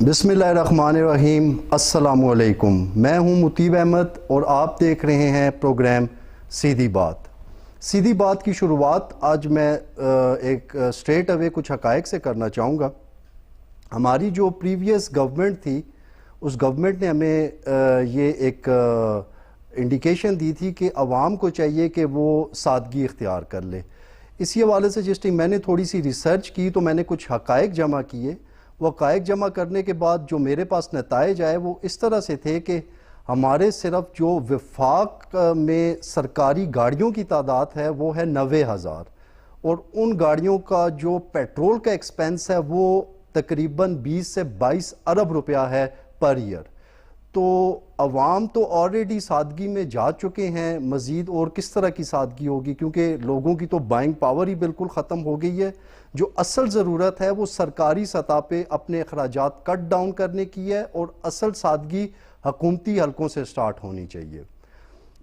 بسم اللہ الرحمن الرحیم۔ السلام علیکم، میں ہوں مطیب احمد اور آپ دیکھ رہے ہیں پروگرام سیدھی بات۔ سیدھی بات کی شروعات آج میں ایک اسٹریٹ اوے کچھ حقائق سے کرنا چاہوں گا۔ ہماری جو پریویس گورنمنٹ تھی، اس گورنمنٹ نے ہمیں یہ ایک انڈیکیشن دی تھی کہ عوام کو چاہیے کہ وہ سادگی اختیار کر لے۔ اسی حوالے سے جس ٹائم میں نے تھوڑی سی ریسرچ کی تو میں نے کچھ حقائق جمع کیے۔ وہ حقائق جمع کرنے کے بعد جو میرے پاس نتائج آئے وہ اس طرح سے تھے کہ ہمارے صرف جو وفاق میں سرکاری گاڑیوں کی تعداد ہے وہ ہے 90,000، اور ان گاڑیوں کا جو پیٹرول کا ایکسپینس ہے وہ تقریباً 20 سے 22 ارب روپیہ ہے پر ایئر۔ تو عوام تو آلریڈی سادگی میں جا چکے ہیں، مزید اور کس طرح کی سادگی ہوگی، کیونکہ لوگوں کی تو بائنگ پاور ہی بالکل ختم ہو گئی ہے۔ جو اصل ضرورت ہے وہ سرکاری سطح پہ اپنے اخراجات کٹ ڈاؤن کرنے کی ہے، اور اصل سادگی حکومتی حلقوں سے سٹارٹ ہونی چاہیے۔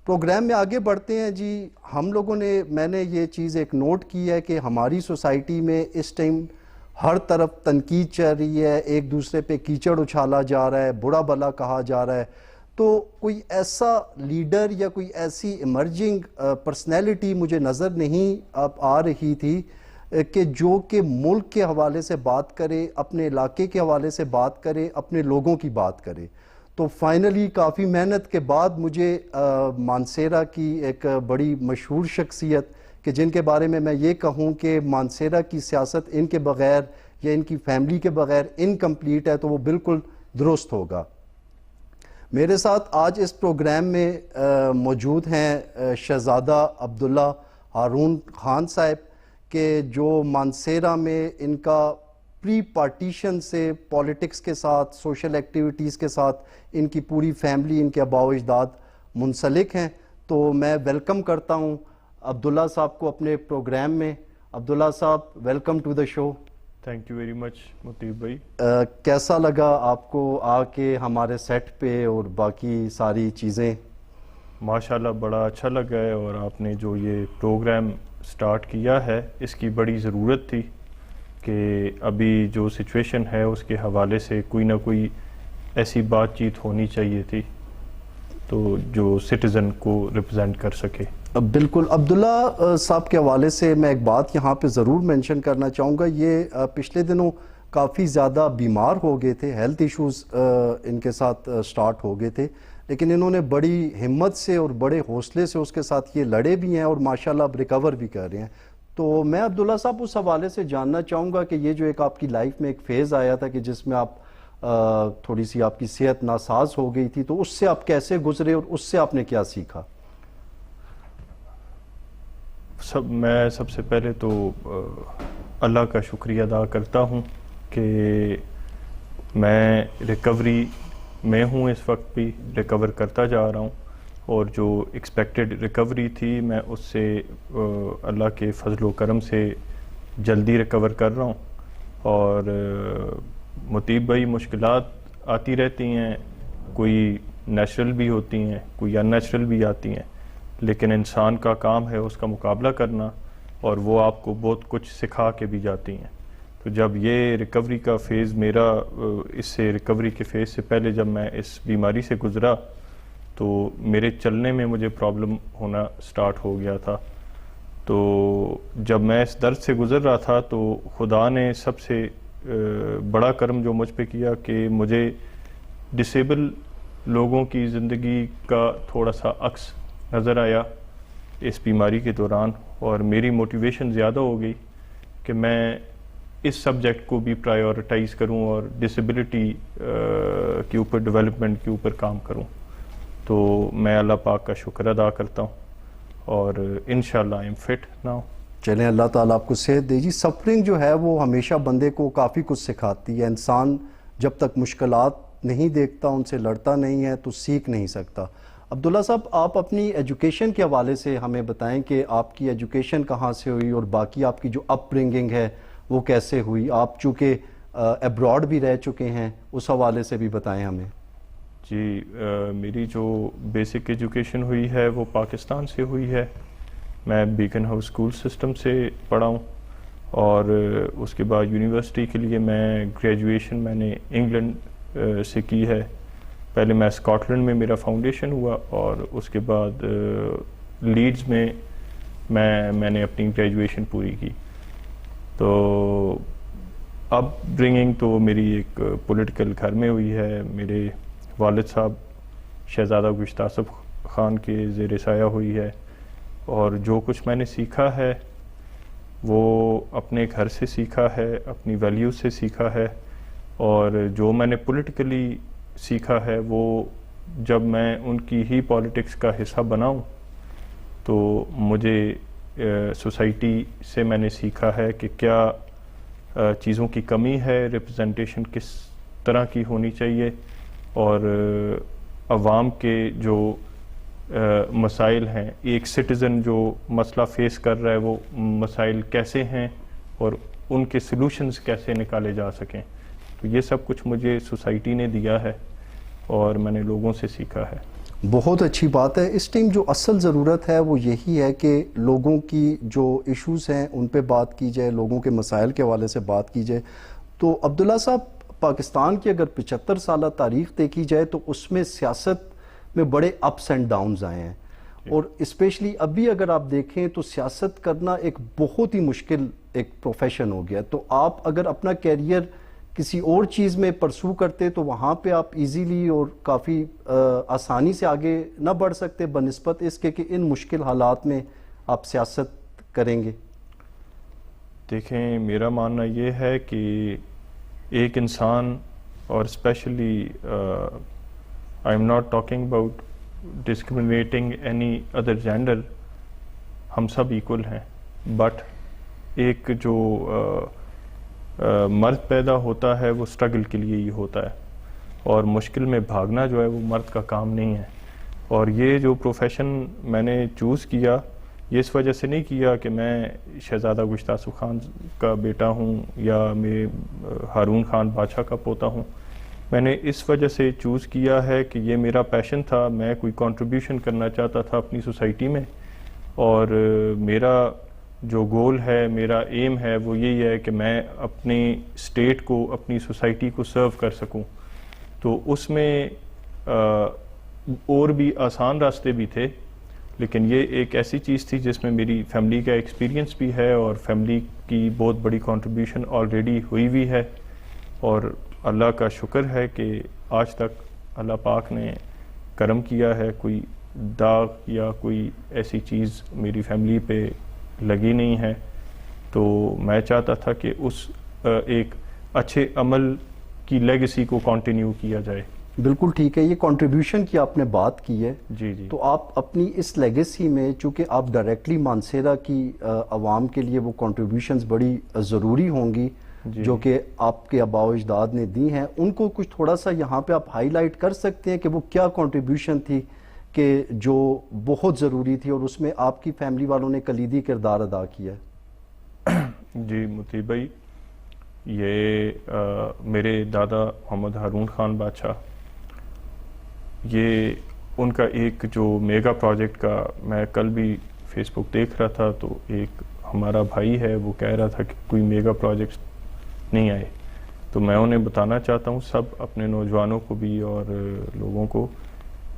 پروگرام میں آگے بڑھتے ہیں جی۔ ہم لوگوں میں نے یہ چیز ایک نوٹ کی ہے کہ ہماری سوسائٹی میں اس ٹائم ہر طرف تنقید چل رہی ہے، ایک دوسرے پہ کیچڑ اچھالا جا رہا ہے، برا بھلا کہا جا رہا ہے۔ تو کوئی ایسا لیڈر یا کوئی ایسی ایمرجنگ پرسنالٹی مجھے نظر نہیں آ رہی تھی کہ جو کہ ملک کے حوالے سے بات کرے، اپنے علاقے کے حوالے سے بات کرے، اپنے لوگوں کی بات کرے۔ تو فائنلی کافی محنت کے بعد مجھے مانسیرا کی ایک بڑی مشہور شخصیت کہ جن کے بارے میں یہ کہوں کہ مانسیرا کی سیاست ان کے بغیر یا ان کی فیملی کے بغیر انکمپلیٹ ہے تو وہ بالکل درست ہوگا۔ میرے ساتھ آج اس پروگرام میں موجود ہیں شہزادہ عبداللہ ہارون خان صاحب کہ جو مانسیرا میں ان کا پری پارٹیشن سے پولیٹکس کے ساتھ، سوشل ایکٹیویٹیز کے ساتھ ان کی پوری فیملی، ان کے آباء و اجداد منسلک ہیں۔ تو میں ویلکم کرتا ہوں عبداللہ صاحب کو اپنے پروگرام میں۔ Abdullah sahab, welcome to the show. Thank you very much Mutayyab بھائی۔ کیسا لگا آپ کو آ کے ہمارے سیٹ پہ اور باقی ساری چیزیں؟ ماشاءاللہ بڑا اچھا لگا ہے، اور آپ نے جو یہ پروگرام سٹارٹ کیا ہے اس کی بڑی ضرورت تھی کہ ابھی جو سچویشن ہے اس کے حوالے سے کوئی نہ کوئی ایسی بات چیت ہونی چاہیے تھی تو جو سٹیزن کو ریپرزینٹ کر سکے۔ بالکل۔ عبداللہ صاحب کے حوالے سے میں ایک بات یہاں پہ ضرور مینشن کرنا چاہوں گا۔ یہ پچھلے دنوں کافی زیادہ بیمار ہو گئے تھے، ہیلتھ ایشوز ان کے ساتھ سٹارٹ ہو گئے تھے، لیکن انہوں نے بڑی ہمت سے اور بڑے حوصلے سے اس کے ساتھ یہ لڑے بھی ہیں اور ماشاءاللہ اب ریکور بھی کر رہے ہیں۔ تو میں عبداللہ صاحب اس حوالے سے جاننا چاہوں گا کہ یہ جو ایک آپ کی لائف میں ایک فیز آیا تھا کہ جس میں آپ تھوڑی سی آپ کی صحت ناساز ہو گئی تھی، تو اس سے آپ کیسے گزرے اور اس سے آپ نے کیا سیکھا؟ میں سب سے پہلے تو اللہ کا شکریہ ادا کرتا ہوں کہ میں ریکوری میں ہوں، اس وقت بھی ریکور کرتا جا رہا ہوں، اور جو ایکسپیکٹڈ ریکوری تھی میں اس سے اللہ کے فضل و کرم سے جلدی ریکور کر رہا ہوں۔ اور مطیب بھائی، مشکلات آتی رہتی ہیں، کوئی نیچرل بھی ہوتی ہیں، کوئی ان نیچرل بھی آتی ہیں، لیکن انسان کا کام ہے اس کا مقابلہ کرنا، اور وہ آپ کو بہت کچھ سکھا کے بھی جاتی ہیں۔ تو جب یہ ریکوری کا فیز میرا، اس سے ریکوری کے فیز سے پہلے جب میں اس بیماری سے گزرا تو میرے چلنے میں مجھے پرابلم ہونا سٹارٹ ہو گیا تھا۔ تو جب میں اس درد سے گزر رہا تھا تو خدا نے سب سے بڑا کرم جو مجھ پہ کیا کہ مجھے ڈسیبل لوگوں کی زندگی کا تھوڑا سا عکس نظر آیا اس بیماری کے دوران، اور میری موٹیویشن زیادہ ہو گئی کہ میں اس سبجیکٹ کو بھی پرائیورٹائز کروں اور ڈسیبلٹی کے اوپر، ڈیولپمنٹ کے اوپر کام کروں۔ تو میں اللہ پاک کا شکر ادا کرتا ہوں، اور انشاءاللہ آئی ایم فٹ ناؤ۔ چلیں، اللہ تعالیٰ آپ کو صحت دے جی۔ سفرنگ جو ہے وہ ہمیشہ بندے کو کافی کچھ سکھاتی ہے۔ انسان جب تک مشکلات نہیں دیکھتا، ان سے لڑتا نہیں ہے تو سیکھ نہیں سکتا۔ عبداللہ صاحب، آپ اپنی ایجوکیشن کے حوالے سے ہمیں بتائیں کہ آپ کی ایجوکیشن کہاں سے ہوئی اور باقی آپ کی جو اپ برنگنگ ہے وہ کیسے ہوئی؟ آپ چونکہ ایبراڈ بھی رہ چکے ہیں، اس حوالے سے بھی بتائیں ہمیں۔ جی، میری جو بیسک ایجوکیشن ہوئی ہے وہ پاکستان سے ہوئی ہے۔ میں بیکن ہاؤس اسکول سسٹم سے پڑھا ہوں، اور اس کے بعد یونیورسٹی کے لیے میں گریجویشن میں نے انگلینڈ سے کی ہے. پہلے میں اسکاٹ لینڈ میں میرا فاؤنڈیشن ہوا اور اس کے بعد لیڈز میں میں نے اپنی گریجویشن پوری کی. تو اپ برنگنگ تو میری ایک پولیٹیکل گھر میں ہوئی ہے. میرے والد صاحب شہزادہ گشت آصف خان کے زیر سایہ ہوئی ہے, اور جو کچھ میں نے سیکھا ہے وہ اپنے گھر سے سیکھا ہے, اپنی ویلیوز سے سیکھا ہے, اور جو میں نے پولیٹیکلی سیکھا ہے وہ جب میں ان کی ہی پالیٹکس کا حصہ بناؤں تو مجھے سوسائٹی سے میں نے سیکھا ہے کہ کیا چیزوں کی کمی ہے, ریپرزنٹیشن کس طرح کی ہونی چاہیے, اور عوام کے جو مسائل ہیں, ایک سٹیزن جو مسئلہ فیس کر رہا ہے وہ مسائل کیسے ہیں اور ان کے سلوشنز کیسے نکالے جا سکیں. تو یہ سب کچھ مجھے سوسائٹی نے دیا ہے اور میں نے لوگوں سے سیکھا ہے. بہت اچھی بات ہے. اس ٹائم جو اصل ضرورت ہے وہ یہی ہے کہ لوگوں کی جو ایشوز ہیں ان پہ بات کی جائے, لوگوں کے مسائل کے حوالے سے بات کی جائے. تو عبداللہ صاحب, پاکستان کی اگر 75 سالہ تاریخ دیکھی جائے تو اس میں سیاست میں بڑے اپس اینڈ ڈاؤنز آئے ہیں, اور اسپیشلی ابھی اگر آپ دیکھیں تو سیاست کرنا ایک بہت ہی مشکل ایک پروفیشن ہو گیا. تو آپ اگر اپنا کیریئر کسی اور چیز میں پرسو کرتے تو وہاں پہ آپ ایزیلی اور کافی آسانی سے آگے نہ بڑھ سکتے بنسبت اس کے کہ ان مشکل حالات میں آپ سیاست کریں گے. دیکھیں, میرا ماننا یہ ہے کہ ایک انسان, اور especially I am not talking about discriminating any other gender, ہم سب ایکول ہیں, بٹ ایک جو مرد پیدا ہوتا ہے وہ اسٹرگل کے لیے ہی ہوتا ہے, اور مشکل میں بھاگنا جو ہے وہ مرد کا کام نہیں ہے. اور یہ جو پروفیشن میں نے چوز کیا یہ اس وجہ سے نہیں کیا کہ میں شہزادہ گشت آصف خان کا بیٹا ہوں یا میں ہارون خان بادشاہ کا پوتا ہوں. میں نے اس وجہ سے چوز کیا ہے کہ یہ میرا پیشن تھا, میں کوئی کنٹریبیوشن کرنا چاہتا تھا اپنی سوسائٹی میں, اور میرا جو گول ہے, میرا ایم ہے وہ یہی ہے کہ میں اپنی اسٹیٹ کو, اپنی سوسائٹی کو سرو کر سکوں. تو اس میں اور بھی آسان راستے بھی تھے, لیکن یہ ایک ایسی چیز تھی جس میں میری فیملی کا ایکسپیرینس بھی ہے اور فیملی کی بہت بڑی کنٹریبیوشن آلریڈی ہوئی ہوئی ہے, اور اللہ کا شکر ہے کہ آج تک اللہ پاک نے کرم کیا ہے, کوئی داغ یا کوئی ایسی چیز میری فیملی پہ لگی نہیں ہے. تو میں چاہتا تھا کہ اس ایک اچھے عمل کی لیگیسی کو کنٹینیو کیا جائے. بالکل ٹھیک ہے, یہ کنٹریبیوشن کی آپ نے بات کی ہے. جی جی. تو آپ اپنی اس لیگیسی میں, چونکہ آپ ڈائریکٹلی مانسیرا کی عوام کے لیے وہ کنٹریبیوشنز بڑی ضروری ہوں گی جو کہ آپ کے آباء و اجداد نے دی ہیں, ان کو کچھ تھوڑا سا یہاں پہ آپ ہائی لائٹ کر سکتے ہیں کہ وہ کیا کنٹریبیوشن تھی کہ جو بہت ضروری تھی اور اس میں آپ کی فیملی والوں نے کلیدی کردار ادا کیا ہے؟ جی مطیب بھائی, یہ میرے دادا محمد ہارون خان بادشاہ, یہ ان کا ایک جو میگا پروجیکٹ کا, میں کل بھی فیس بک دیکھ رہا تھا تو ایک ہمارا بھائی ہے وہ کہہ رہا تھا کہ کوئی میگا پروجیکٹ نہیں آئے. تو میں انہیں بتانا چاہتا ہوں سب اپنے نوجوانوں کو بھی اور لوگوں کو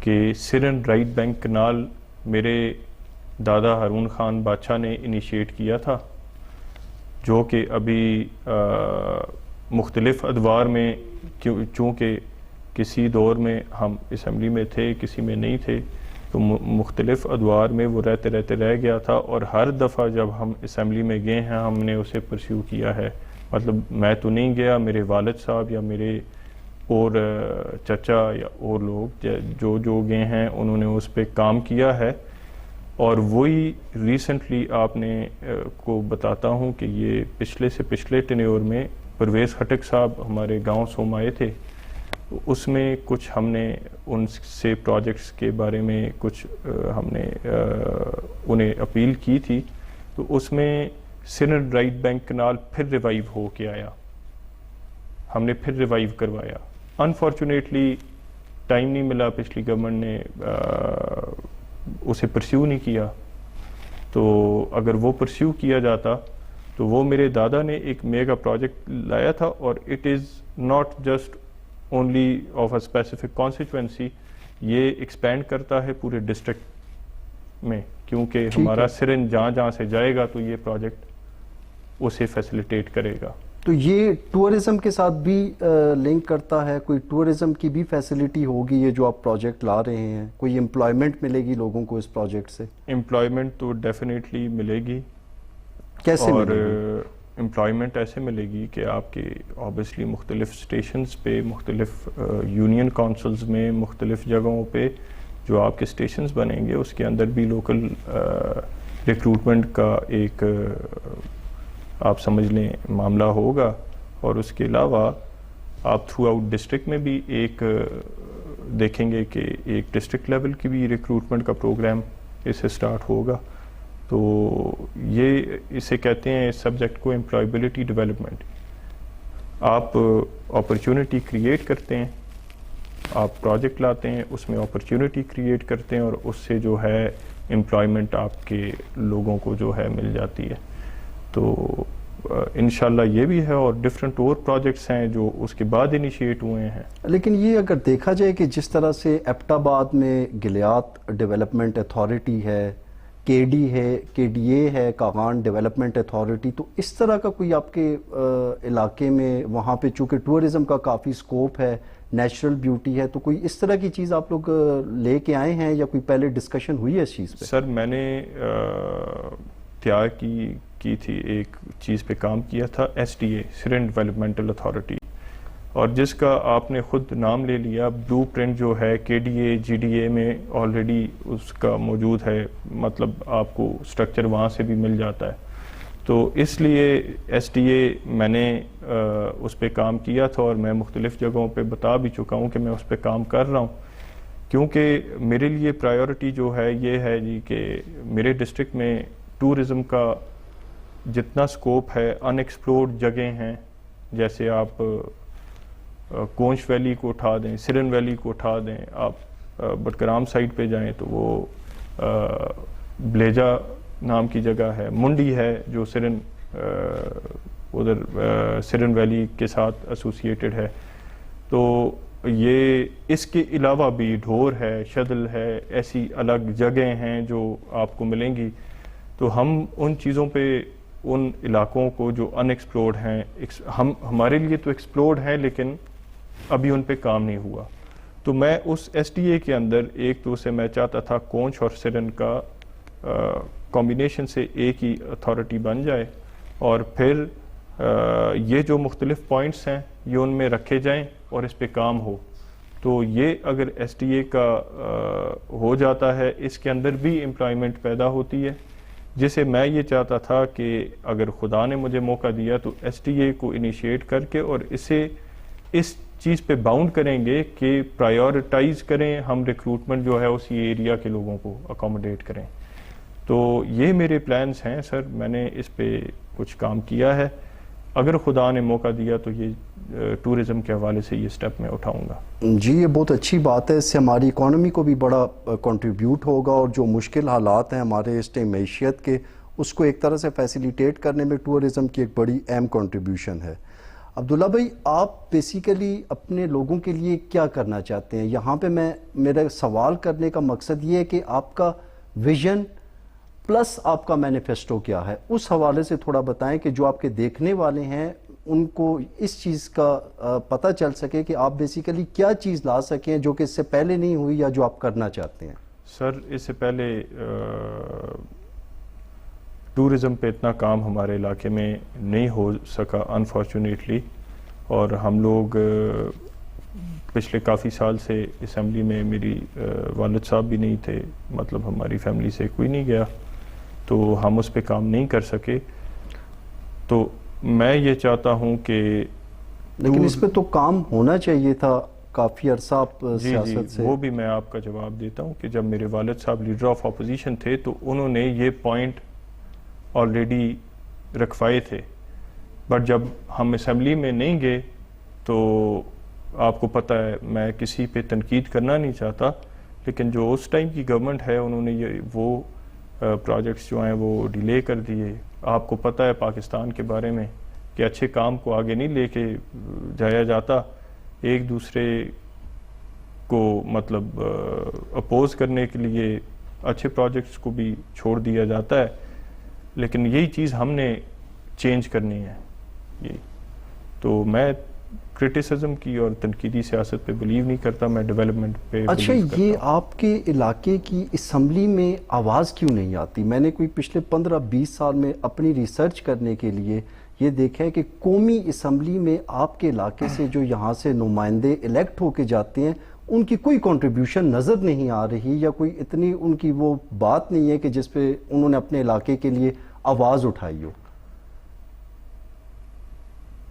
کہ سرن رائٹ بینک کنال میرے دادا ہارون خان بادشاہ نے انیشیٹ کیا تھا, جو کہ ابھی مختلف ادوار میں, چونکہ کسی دور میں ہم اسمبلی میں تھے کسی میں نہیں تھے, تو مختلف ادوار میں وہ رہتے رہتے رہ گیا تھا, اور ہر دفعہ جب ہم اسمبلی میں گئے ہیں ہم نے اسے پرسیو کیا ہے. مطلب میں تو نہیں گیا, میرے والد صاحب یا میرے اور چچا یا اور لوگ جو گئے ہیں انہوں نے اس پہ کام کیا ہے. اور وہی ریسنٹلی آپ نے کو بتاتا ہوں کہ یہ پچھلے سے پچھلے ٹینیور میں پرویز خٹک صاحب ہمارے گاؤں سوم آئے تھے, اس میں کچھ ہم نے ان سے پروجیکٹس کے بارے میں کچھ ہم نے انہیں اپیل کی تھی. تو اس میں سرن رائٹ بینک کنال پھر ریوائیو ہو کے آیا, ہم نے پھر ریوائیو کروایا. انفارچونیٹلی ٹائم نہیں ملا, پچھلی گورنمنٹ نے اسے پرسیو نہیں کیا. تو اگر وہ پرسیو کیا جاتا تو وہ میرے دادا نے ایک میگا پروجیکٹ لایا تھا, اور it is not just only of a specific constituency, یہ ایکسپینڈ کرتا ہے پورے ڈسٹرکٹ میں، کیونکہ ہمارا سرنج جہاں جہاں سے جائے گا تو یہ پروجیکٹ اسے فیسیلیٹیٹ کرے گا. تو یہ ٹورزم کے ساتھ بھی لنک کرتا ہے؟ کوئی ٹورزم کی بھی فیسلٹی ہوگی یہ جو آپ پروجیکٹ لا رہے ہیں؟ کوئی امپلائمنٹ ملے گی لوگوں کو اس پروجیکٹ سے؟ امپلائمنٹ تو ڈیفینیٹلی ملے گی. کیسے اور ملے گی؟ امپلائمنٹ ایسے ملے گی کہ آپ کے آبویسلی مختلف اسٹیشنز پہ، مختلف یونین کونسلز میں، مختلف جگہوں پہ جو آپ کے اسٹیشنز بنیں گے اس کے اندر بھی لوکل ریکروٹمنٹ کا ایک آپ سمجھ لیں معاملہ ہوگا. اور اس کے علاوہ آپ تھرو آؤٹ ڈسٹرکٹ میں بھی ایک دیکھیں گے کہ ایک ڈسٹرکٹ لیول کی بھی ریکروٹمنٹ کا پروگرام اس سے سٹارٹ ہوگا. تو یہ اسے کہتے ہیں اس سبجیکٹ کو امپلائبلٹی ڈیولپمنٹ. آپ اپرچونٹی کریٹ کرتے ہیں، آپ پروجیکٹ لاتے ہیں، اس میں اپرچونٹی کریٹ کرتے ہیں اور اس سے جو ہے امپلائمنٹ آپ کے لوگوں کو جو ہے مل جاتی ہے. تو انشاءاللہ یہ بھی ہے اور ڈفرینٹ اور پروجیکٹس ہیں جو اس کے بعد انیشیٹ ہوئے ہیں. لیکن یہ اگر دیکھا جائے کہ جس طرح سے ایبٹ آباد میں گلیات ڈیولپمنٹ اتھارٹی ہے، کے ڈی ہے، کے ڈی اے ہے، کاغان ڈیولپمنٹ اتھارٹی، تو اس طرح کا کوئی آپ کے علاقے میں وہاں پہ چونکہ ٹورزم کا کافی سکوپ ہے، نیچرل بیوٹی ہے، تو کوئی اس طرح کی چیز آپ لوگ لے کے آئے ہیں یا کوئی پہلے ڈسکشن ہوئی ہے اس چیز پہ؟ سر میں نے تیار کی تھی، ایک چیز پہ کام کیا تھا، S D A syringe developmental authority, اور جس کا آپ نے خود نام لے لیا. بلو پرنٹ جو ہے کے D A G D A میں آلریڈی اس کا موجود ہے، مطلب آپ کو سٹرکچر وہاں سے بھی مل جاتا ہے. تو اس لیے ایس ڈی اے میں نے اس پہ کام کیا تھا اور میں مختلف جگہوں پہ بتا بھی چکا ہوں کہ میں اس پہ کام کر رہا ہوں. کیونکہ میرے لیے پرائیورٹی جو ہے یہ ہے جی کہ میرے ڈسٹرکٹ میں ٹورزم کا جتنا سکوپ ہے، ان ایکسپلورڈ جگہیں ہیں، جیسے آپ کونچ ویلی کو اٹھا دیں، سرن ویلی کو اٹھا دیں، آپ بٹگرام سائڈ پہ جائیں تو وہ بلیجا نام کی جگہ ہے، منڈی ہے جو سرن ادھر سرن ویلی کے ساتھ ایسوسیٹڈ ہے. تو یہ اس کے علاوہ بھی ڈھور ہے، شدل ہے، ایسی الگ جگہیں ہیں جو آپ کو ملیں گی. تو ہم ان چیزوں پہ، ان علاقوں کو جو ان ایکسپلورڈ ہیں، ہمارے لیے تو ایکسپلورڈ ہیں لیکن ابھی ان پہ کام نہیں ہوا. تو میں اس ایس ڈی اے کے اندر ایک تو سے میں چاہتا تھا کونچ اور سرن کا کمبینیشن سے ایک ہی اتھارٹی بن جائے، اور پھر یہ جو مختلف پوائنٹس ہیں یہ ان میں رکھے جائیں اور اس پہ کام ہو. تو یہ اگر ایس ڈی اے کا ہو جاتا ہے، اس کے اندر بھی امپلائمنٹ پیدا ہوتی ہے، جسے میں یہ چاہتا تھا کہ اگر خدا نے مجھے موقع دیا تو ایس ڈی اے کو انیشیٹ کر کے اور اسے اس چیز پہ باؤنڈ کریں گے کہ پرائیورٹائز کریں ہم ریکروٹمنٹ جو ہے اسی ایریا کے لوگوں کو اکوموڈیٹ کریں. تو یہ میرے پلانز ہیں سر، میں نے اس پہ کچھ کام کیا ہے. اگر خدا نے موقع دیا تو یہ ٹورزم کے حوالے سے یہ سٹیپ میں اٹھاؤں گا. جی یہ بہت اچھی بات ہے، اس سے ہماری اکانومی کو بھی بڑا کنٹریبیوٹ ہوگا، اور جو مشکل حالات ہیں ہمارے اس ٹائم معیشت کے، اس کو ایک طرح سے فیسیلیٹیٹ کرنے میں ٹورزم کی ایک بڑی اہم کنٹریبیوشن ہے. عبداللہ بھائی، آپ بیسیکلی اپنے لوگوں کے لیے کیا کرنا چاہتے ہیں؟ یہاں پہ میرا سوال کرنے کا مقصد یہ ہے کہ آپ کا ویژن پلس آپ کا مینیفیسٹو کیا ہے، اس حوالے سے تھوڑا بتائیں کہ جو آپ کے دیکھنے والے ہیں ان کو اس چیز کا پتہ چل سکے کہ آپ بیسیکلی کیا چیز لا سکیں جو کہ اس سے پہلے نہیں ہوئی یا جو آپ کرنا چاہتے ہیں. سر اس سے پہلے ٹورزم پہ اتنا کام ہمارے علاقے میں نہیں ہو سکا انفارچونیٹلی، اور ہم لوگ پچھلے کافی سال سے اسمبلی میں میری والد صاحب بھی نہیں تھے، مطلب ہماری فیملی سے کوئی نہیں گیا، تو ہم اس پہ کام نہیں کر سکے. تو میں یہ چاہتا ہوں کہ لیکن اس پہ تو کام ہونا چاہیے تھا، کافی عرصہ آپ سیاست سے. وہ بھی میں آپ کا جواب دیتا ہوں کہ جب میرے والد صاحب لیڈر آف اپوزیشن تھے تو انہوں نے یہ پوائنٹ آلریڈی رکھوائے تھے، بٹ جب ہم اسمبلی میں نہیں گئے تو آپ کو پتہ ہے میں کسی پہ تنقید کرنا نہیں چاہتا، لیکن جو اس ٹائم کی گورنمنٹ ہے انہوں نے وہ پروجیکٹس جو ہیں وہ ڈیلے کر دیے. آپ کو پتہ ہے پاکستان کے بارے میں کہ اچھے کام کو آگے نہیں لے کے جایا جاتا، ایک دوسرے کو مطلب اپوز کرنے کے لیے اچھے پروجیکٹس کو بھی چھوڑ دیا جاتا ہے، لیکن یہی چیز ہم نے چینج کرنی ہے. یہ تو میں کرٹیسزم کی اور تنقیدی سیاست پہ بلیو نہیں کرتا، میں ڈیولپمنٹ پہ اچھا، believe کرتا یہ ہوں. آپ کے علاقے کی اسمبلی میں آواز کیوں نہیں آتی؟ میں نے کوئی پچھلے 15-20 سال میں اپنی ریسرچ کرنے کے لیے یہ دیکھا ہے کہ قومی اسمبلی میں آپ کے علاقے سے جو یہاں سے نمائندے الیکٹ ہو کے جاتے ہیں ان کی کوئی کنٹریبیوشن نظر نہیں آ رہی، یا کوئی اتنی ان کی وہ بات نہیں ہے کہ جس پہ انہوں نے اپنے علاقے کے لیے آواز اٹھائی ہو.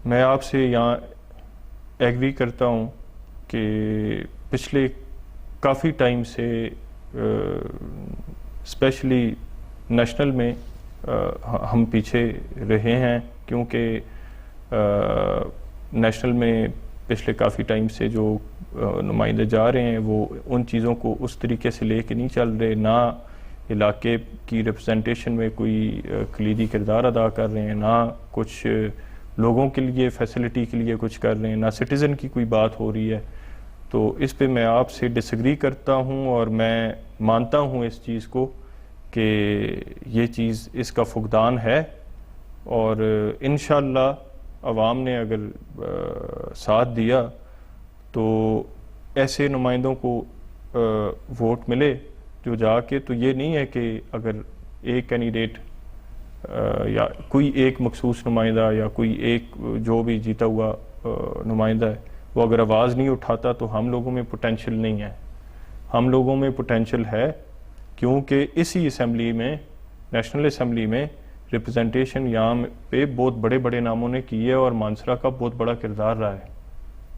میں آپ سے یہاں ایگری کرتا ہوں کہ پچھلے کافی ٹائم سے اسپیشلی نیشنل میں ہم پیچھے رہے ہیں، کیونکہ نیشنل میں پچھلے کافی ٹائم سے جو نمائندے جا رہے ہیں وہ ان چیزوں کو اس طریقے سے لے کے نہیں چل رہے، نہ علاقے کی ریپرزنٹیشن میں کوئی کلیدی کردار ادا کر رہے ہیں، نہ کچھ لوگوں کے لیے فیسلٹی کے لیے کچھ کر رہے ہیں، نہ سٹیزن کی کوئی بات ہو رہی ہے. تو اس پہ میں آپ سے ڈس ایگری کرتا ہوں، اور میں مانتا ہوں اس چیز کو کہ یہ چیز اس کا فقدان ہے، اور انشاءاللہ عوام نے اگر ساتھ دیا تو ایسے نمائندوں کو ووٹ ملے جو جا کے، تو یہ نہیں ہے کہ اگر ایک کینڈیڈیٹ یا کوئی ایک مخصوص نمائندہ یا کوئی ایک جو بھی جیتا ہوا نمائندہ ہے وہ اگر آواز نہیں اٹھاتا تو ہم لوگوں میں پوٹینشیل نہیں ہے. ہم لوگوں میں پوٹینشیل ہے، کیونکہ اسی اسمبلی میں، نیشنل اسمبلی میں ریپرزنٹیشن یہاں پہ بہت بڑے بڑے ناموں نے کی ہے، اور مانسرا کا بہت بڑا کردار رہا ہے،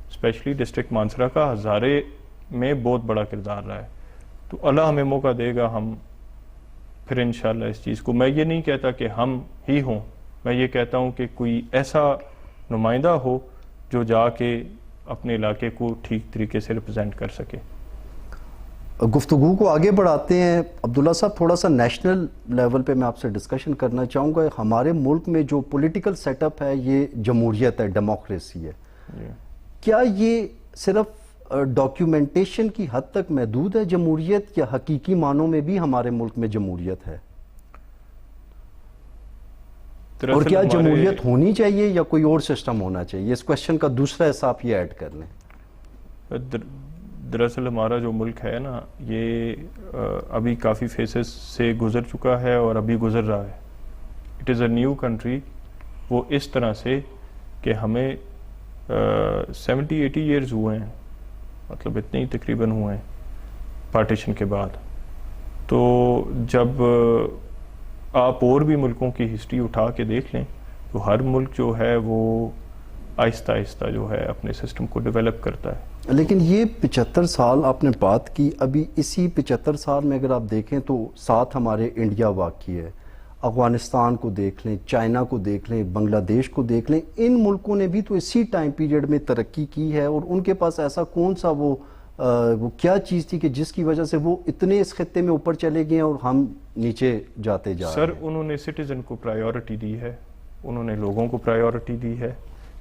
اسپیشلی ڈسٹرکٹ مانسرا کا ہزارے میں بہت بڑا کردار رہا ہے. تو اللہ ہمیں موقع دے گا، ہم پھر انشاءاللہ اس چیز کو، میں یہ نہیں کہتا کہ ہم ہی ہوں، میں یہ کہتا ہوں کہ کوئی ایسا نمائندہ ہو جو جا کے اپنے علاقے کو ٹھیک طریقے سے ریپرزینٹ کر سکے. گفتگو کو آگے بڑھاتے ہیں. عبداللہ صاحب، تھوڑا سا نیشنل لیول پہ میں آپ سے ڈسکشن کرنا چاہوں گا. ہمارے ملک میں جو پولیٹیکل سیٹ اپ ہے یہ جمہوریت ہے، ڈیموکریسی ہے. کیا یہ صرف ڈاکیومنٹیشن کی حد تک محدود ہے جمہوریت، یا حقیقی معنوں میں بھی ہمارے ملک میں جمہوریت ہے؟ اور کیا جمہوریت ہونی چاہیے یا کوئی اور سسٹم ہونا چاہیے؟ اس کوشچن کا دوسرا حصہ آپ یہ ایڈ کر لیں. دراصل ہمارا جو ملک ہے نا، یہ ابھی کافی فیسز سے گزر چکا ہے اور ابھی گزر رہا ہے. It is a new country. وہ اس طرح سے کہ ہمیں 70-80 ایئرز ہوئے ہیں، مطلب اتنے ہی تقریباً ہوئے ہیں پارٹیشن کے بعد. تو جب آپ اور بھی ملکوں کی ہسٹری اٹھا کے دیکھ لیں تو ہر ملک جو ہے وہ آہستہ آہستہ جو ہے اپنے سسٹم کو ڈیولپ کرتا ہے. لیکن یہ 75 سال آپ نے بات کی، ابھی اسی 75 سال میں اگر آپ دیکھیں تو ساتھ ہمارے انڈیا واقعی ہے، افغانستان کو دیکھ لیں، چائنا کو دیکھ لیں، بنگلہ دیش کو دیکھ لیں. ان ملکوں نے بھی تو اسی ٹائم پیریڈ میں ترقی کی ہے، اور ان کے پاس ایسا کون سا وہ کیا چیز تھی کہ جس کی وجہ سے وہ اتنے اس خطے میں اوپر چلے گئے اور ہم نیچے جاتے جا رہے ہیں؟ سر، انہوں نے سٹیزن کو پرائیورٹی دی ہے، انہوں نے لوگوں کو پرائیورٹی دی ہے،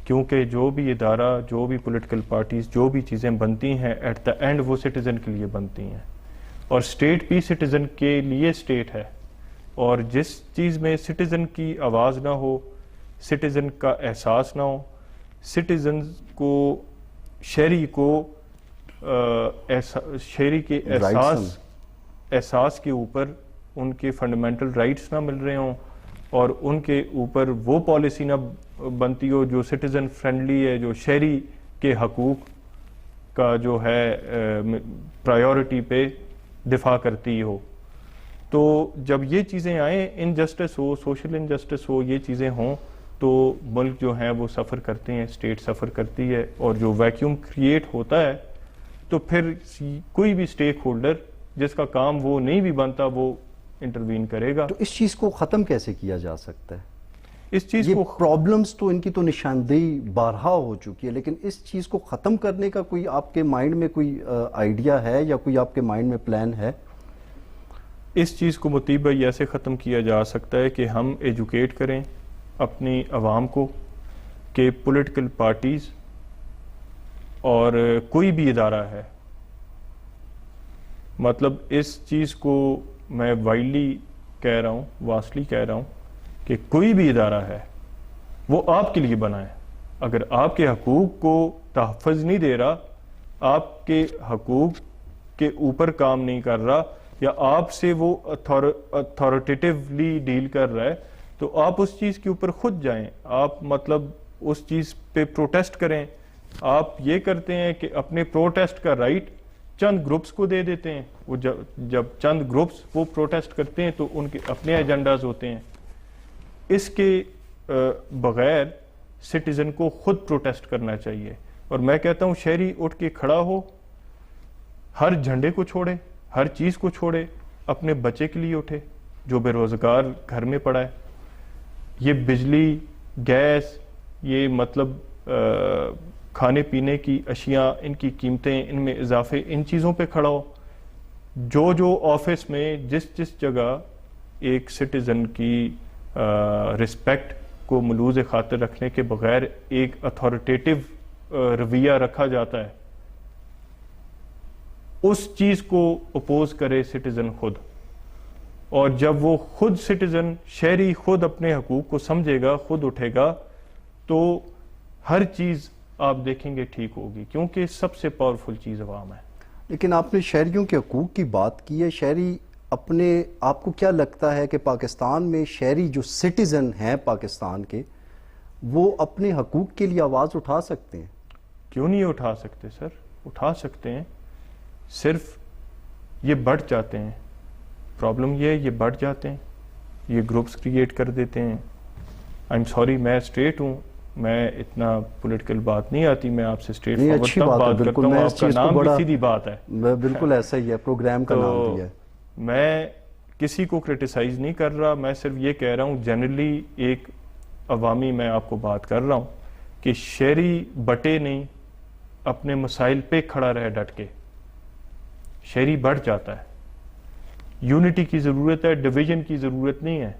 کیونکہ جو بھی ادارہ، جو بھی پولیٹیکل پارٹیز، جو بھی چیزیں بنتی ہیں ایٹ دا اینڈ وہ سٹیزن کے لیے بنتی ہیں، اور اسٹیٹ بھی سٹیزن کے لیے اسٹیٹ ہے. اور جس چیز میں سٹیزن کی آواز نہ ہو، سٹیزن کا احساس نہ ہو، سٹیزن کو، شہری کو شہری کے احساس کے اوپر ان کے فنڈامنٹل رائٹس نہ مل رہے ہوں، اور ان کے اوپر وہ پالیسی نہ بنتی ہو جو سٹیزن فرینڈلی ہے، جو شہری کے حقوق کا جو ہے پرائیورٹی پہ دفاع کرتی ہو. تو جب یہ چیزیں آئیں، انجسٹس ہو، سوشل انجسٹس ہو، یہ چیزیں ہوں تو ملک جو ہیں وہ سفر کرتے ہیں، اسٹیٹ سفر کرتی ہے، اور جو ویکیوم کریٹ ہوتا ہے تو پھر کوئی بھی اسٹیک ہولڈر جس کا کام وہ نہیں بھی بنتا وہ انٹروین کرے گا. تو اس چیز کو ختم کیسے کیا جا سکتا ہے؟ اس چیز یہ کو پرابلمز تو ان کی تو نشاندہی بارہا ہو چکی ہے، لیکن اس چیز کو ختم کرنے کا کوئی آپ کے مائنڈ میں کوئی آئیڈیا ہے، یا کوئی آپ کے مائنڈ میں پلان ہے؟ اس چیز کو مطیب ایسے ختم کیا جا سکتا ہے کہ ہم ایجوکیٹ کریں اپنی عوام کو کہ پولیٹیکل پارٹیز اور کوئی بھی ادارہ ہے، مطلب اس چیز کو میں وائڈلی کہہ رہا ہوں، واسٹلی کہہ رہا ہوں کہ کوئی بھی ادارہ ہے وہ آپ کے لیے بنا ہے. اگر آپ کے حقوق کو تحفظ نہیں دے رہا، آپ کے حقوق کے اوپر کام نہیں کر رہا، یا آپ سے وہ اتھارٹیٹیولی ڈیل کر رہا ہے، تو آپ اس چیز کے اوپر خود جائیں. آپ مطلب اس چیز پہ پروٹیسٹ کریں. آپ یہ کرتے ہیں کہ اپنے پروٹیسٹ کا رائٹ چند گروپس کو دے دیتے ہیں. وہ جب چند گروپس وہ پروٹیسٹ کرتے ہیں تو ان کے اپنے ایجنڈاز ہوتے ہیں. اس کے بغیر سٹیزن کو خود پروٹیسٹ کرنا چاہیے. اور میں کہتا ہوں شہری اٹھ کے کھڑا ہو، ہر جھنڈے کو چھوڑے، ہر چیز کو چھوڑے، اپنے بچے کے لیے اٹھے جو بے روزگار گھر میں پڑا ہے. یہ بجلی، گیس، یہ مطلب کھانے پینے کی اشیاء، ان کی قیمتیں، ان میں اضافے، ان چیزوں پہ کھڑا ہو. جو آفس میں جس جگہ ایک سٹیزن کی رسپیکٹ کو ملوز خاطر رکھنے کے بغیر ایک اتھارٹیٹیو رویہ رکھا جاتا ہے، اس چیز کو اپوز کرے سٹیزن خود. اور جب وہ خود سٹیزن، شہری خود اپنے حقوق کو سمجھے گا، خود اٹھے گا، تو ہر چیز آپ دیکھیں گے ٹھیک ہوگی، کیونکہ سب سے پاورفل چیز عوام ہے. لیکن آپ نے شہریوں کے حقوق کی بات کی ہے. شہری اپنے آپ کو کیا لگتا ہے کہ پاکستان میں شہری جو سٹیزن ہیں پاکستان کے، وہ اپنے حقوق کے لیے آواز اٹھا سکتے ہیں؟ کیوں نہیں اٹھا سکتے سر؟ اٹھا سکتے ہیں، صرف یہ بڑھ جاتے ہیں. پرابلم یہ ہے، یہ بڑھ جاتے ہیں، یہ گروپس کریٹ کر دیتے ہیں. آئی ایم سوری، میں اسٹریٹ ہوں، میں اتنا پولیٹیکل بات نہیں آتی، میں آپ سے اسٹریٹ فارورڈ تب بات کرتا ہوں. آپ کا نام بھی سیدھی بات ہے. بالکل ایسا ہی ہے، پروگرام کا نام بھی ہے. میں کسی کو کرٹیسائز نہیں کر رہا، میں صرف یہ کہہ رہا ہوں جنرلی ایک عوامی میں آپ کو بات کر رہا ہوں کہ شہری بٹے نہیں، اپنے مسائل پہ کھڑا رہے ڈٹ کے. شہری بڑھ جاتا ہے. یونٹی کی ضرورت ہے، ڈویژن کی ضرورت نہیں ہے.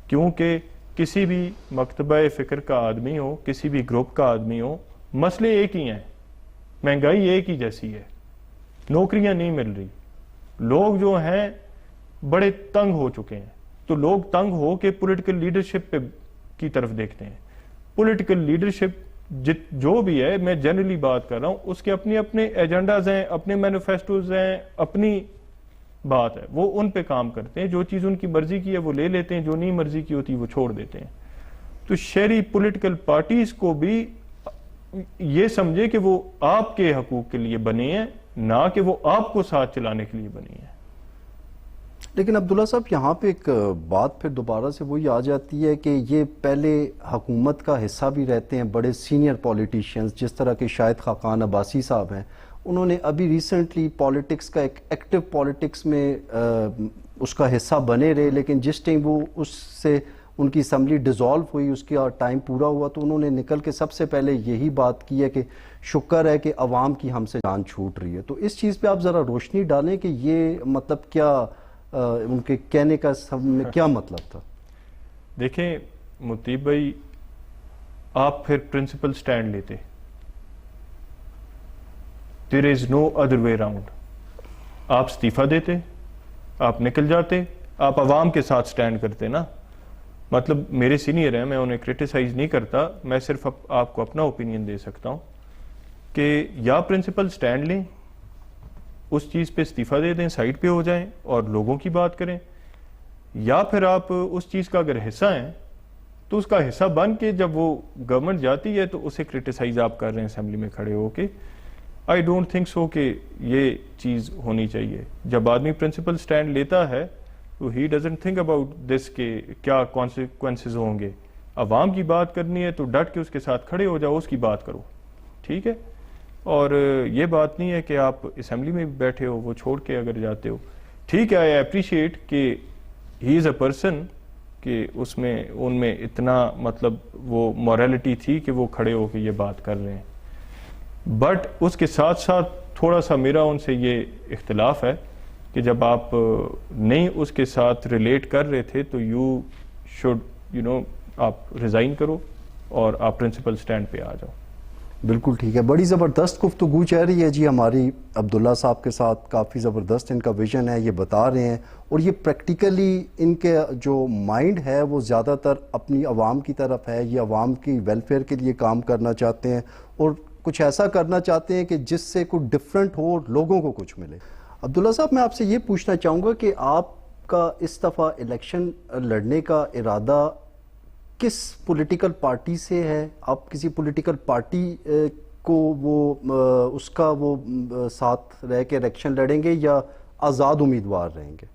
کیونکہ کسی بھی مکتبہ فکر کا آدمی ہو، کسی بھی گروپ کا آدمی ہو، مسئلے ایک ہی ہیں. مہنگائی ایک ہی جیسی ہے، نوکریاں نہیں مل رہی، لوگ جو ہیں بڑے تنگ ہو چکے ہیں. تو لوگ تنگ ہو کے پولیٹیکل لیڈرشپ کی طرف دیکھتے ہیں. پولیٹیکل لیڈرشپ جو بھی ہے، میں جنرلی بات کر رہا ہوں، اس کے اپنے اپنے ایجنڈاز ہیں، اپنے مینیفیسٹوز ہیں، اپنی بات ہے، وہ ان پہ کام کرتے ہیں. جو چیز ان کی مرضی کی ہے وہ لے لیتے ہیں، جو نہیں مرضی کی ہوتی وہ چھوڑ دیتے ہیں. تو شہری پولیٹیکل پارٹیز کو بھی یہ سمجھے کہ وہ آپ کے حقوق کے لیے بنے ہیں، نہ کہ وہ آپ کو ساتھ چلانے کے لیے بنی ہیں. لیکن عبداللہ صاحب، یہاں پہ ایک بات پھر دوبارہ سے وہی آ جاتی ہے کہ یہ پہلے حکومت کا حصہ بھی رہتے ہیں بڑے سینئر پولیٹیشینز، جس طرح کے شاہد خاقان عباسی صاحب ہیں. انہوں نے ابھی ریسنٹلی پالیٹکس کا ایک ایکٹیو پالیٹکس میں اس کا حصہ بنے رہے، لیکن جس ٹائم وہ اس سے ان کی اسمبلی ڈیزالو ہوئی، اس کا ٹائم پورا ہوا، تو انہوں نے نکل کے سب سے پہلے یہی بات کی ہے کہ شکر ہے کہ عوام کی ہم سے جان چھوٹ رہی ہے. تو اس چیز پہ آپ ذرا روشنی ڈالیں کہ یہ مطلب کیا ان کے کہنے کا سب میں کیا مطلب تھا؟ دیکھیں مطیب بھائی، آپ پھر پرنسپل سٹینڈ لیتے. There is no other way around. آپ استعفیٰ دیتے، آپ نکل جاتے، آپ عوام کے ساتھ سٹینڈ کرتے نا. مطلب میرے سینئر ہیں، میں انہیں کرٹیسائز نہیں کرتا، میں صرف آپ کو اپنا اوپینین دے سکتا ہوں کہ یا پرنسپل سٹینڈ لیں، اس چیز پہ استعفیٰ دے دیں، سائڈ پہ ہو جائیں اور لوگوں کی بات کریں، یا پھر آپ اس چیز کا اگر حصہ ہیں تو اس کا حصہ بن کے جب وہ گورنمنٹ جاتی ہے تو اسے کرٹیسائز آپ کر رہے ہیں اسمبلی میں کھڑے ہو کے. آئی ڈونٹ تھنک سو کہ یہ چیز ہونی چاہیے. جب آدمی پرنسپل سٹینڈ لیتا ہے تو he doesn't think about this کہ کیا کانسیکوینسز ہوں گے. عوام کی بات کرنی ہے تو ڈٹ کے اس کے ساتھ کھڑے ہو جاؤ، اس کی بات کرو، ٹھیک ہے. اور یہ بات نہیں ہے کہ آپ اسمبلی میں بیٹھے ہو وہ چھوڑ کے اگر جاتے ہو، ٹھیک ہے. آئی اپریشیٹ کہ ہی از اے پرسن، کہ اس میں ان میں اتنا مطلب وہ مورالٹی تھی کہ وہ کھڑے ہو کے یہ بات کر رہے ہیں. بٹ اس کے ساتھ ساتھ تھوڑا سا میرا ان سے یہ اختلاف ہے کہ جب آپ نہیں اس کے ساتھ ریلیٹ کر رہے تھے تو یو شوڈ آپ ریزائن کرو اور آپ پرنسپل سٹینڈ پہ آ جاؤ. بالکل ٹھیک ہے. بڑی زبردست گفتگو چل رہی ہے جی ہماری عبداللہ صاحب کے ساتھ. کافی زبردست ان کا ویژن ہے, یہ بتا رہے ہیں, اور یہ پریکٹیکلی ان کے جو مائنڈ ہے وہ زیادہ تر اپنی عوام کی طرف ہے. یہ عوام کی ویلفیئر کے لیے کام کرنا چاہتے ہیں اور کچھ ایسا کرنا چاہتے ہیں کہ جس سے کوئی ڈفرینٹ ہو اور لوگوں کو کچھ ملے. عبداللہ صاحب, میں آپ سے یہ پوچھنا چاہوں گا کہ آپ کا اس دفعہ الیکشن لڑنے کا ارادہ کس پولیٹیکل پارٹی سے ہے؟ آپ کسی پولیٹیکل پارٹی کو وہ اس کا وہ ساتھ رہ کے الیکشن لڑیں گے یا آزاد امیدوار رہیں گے؟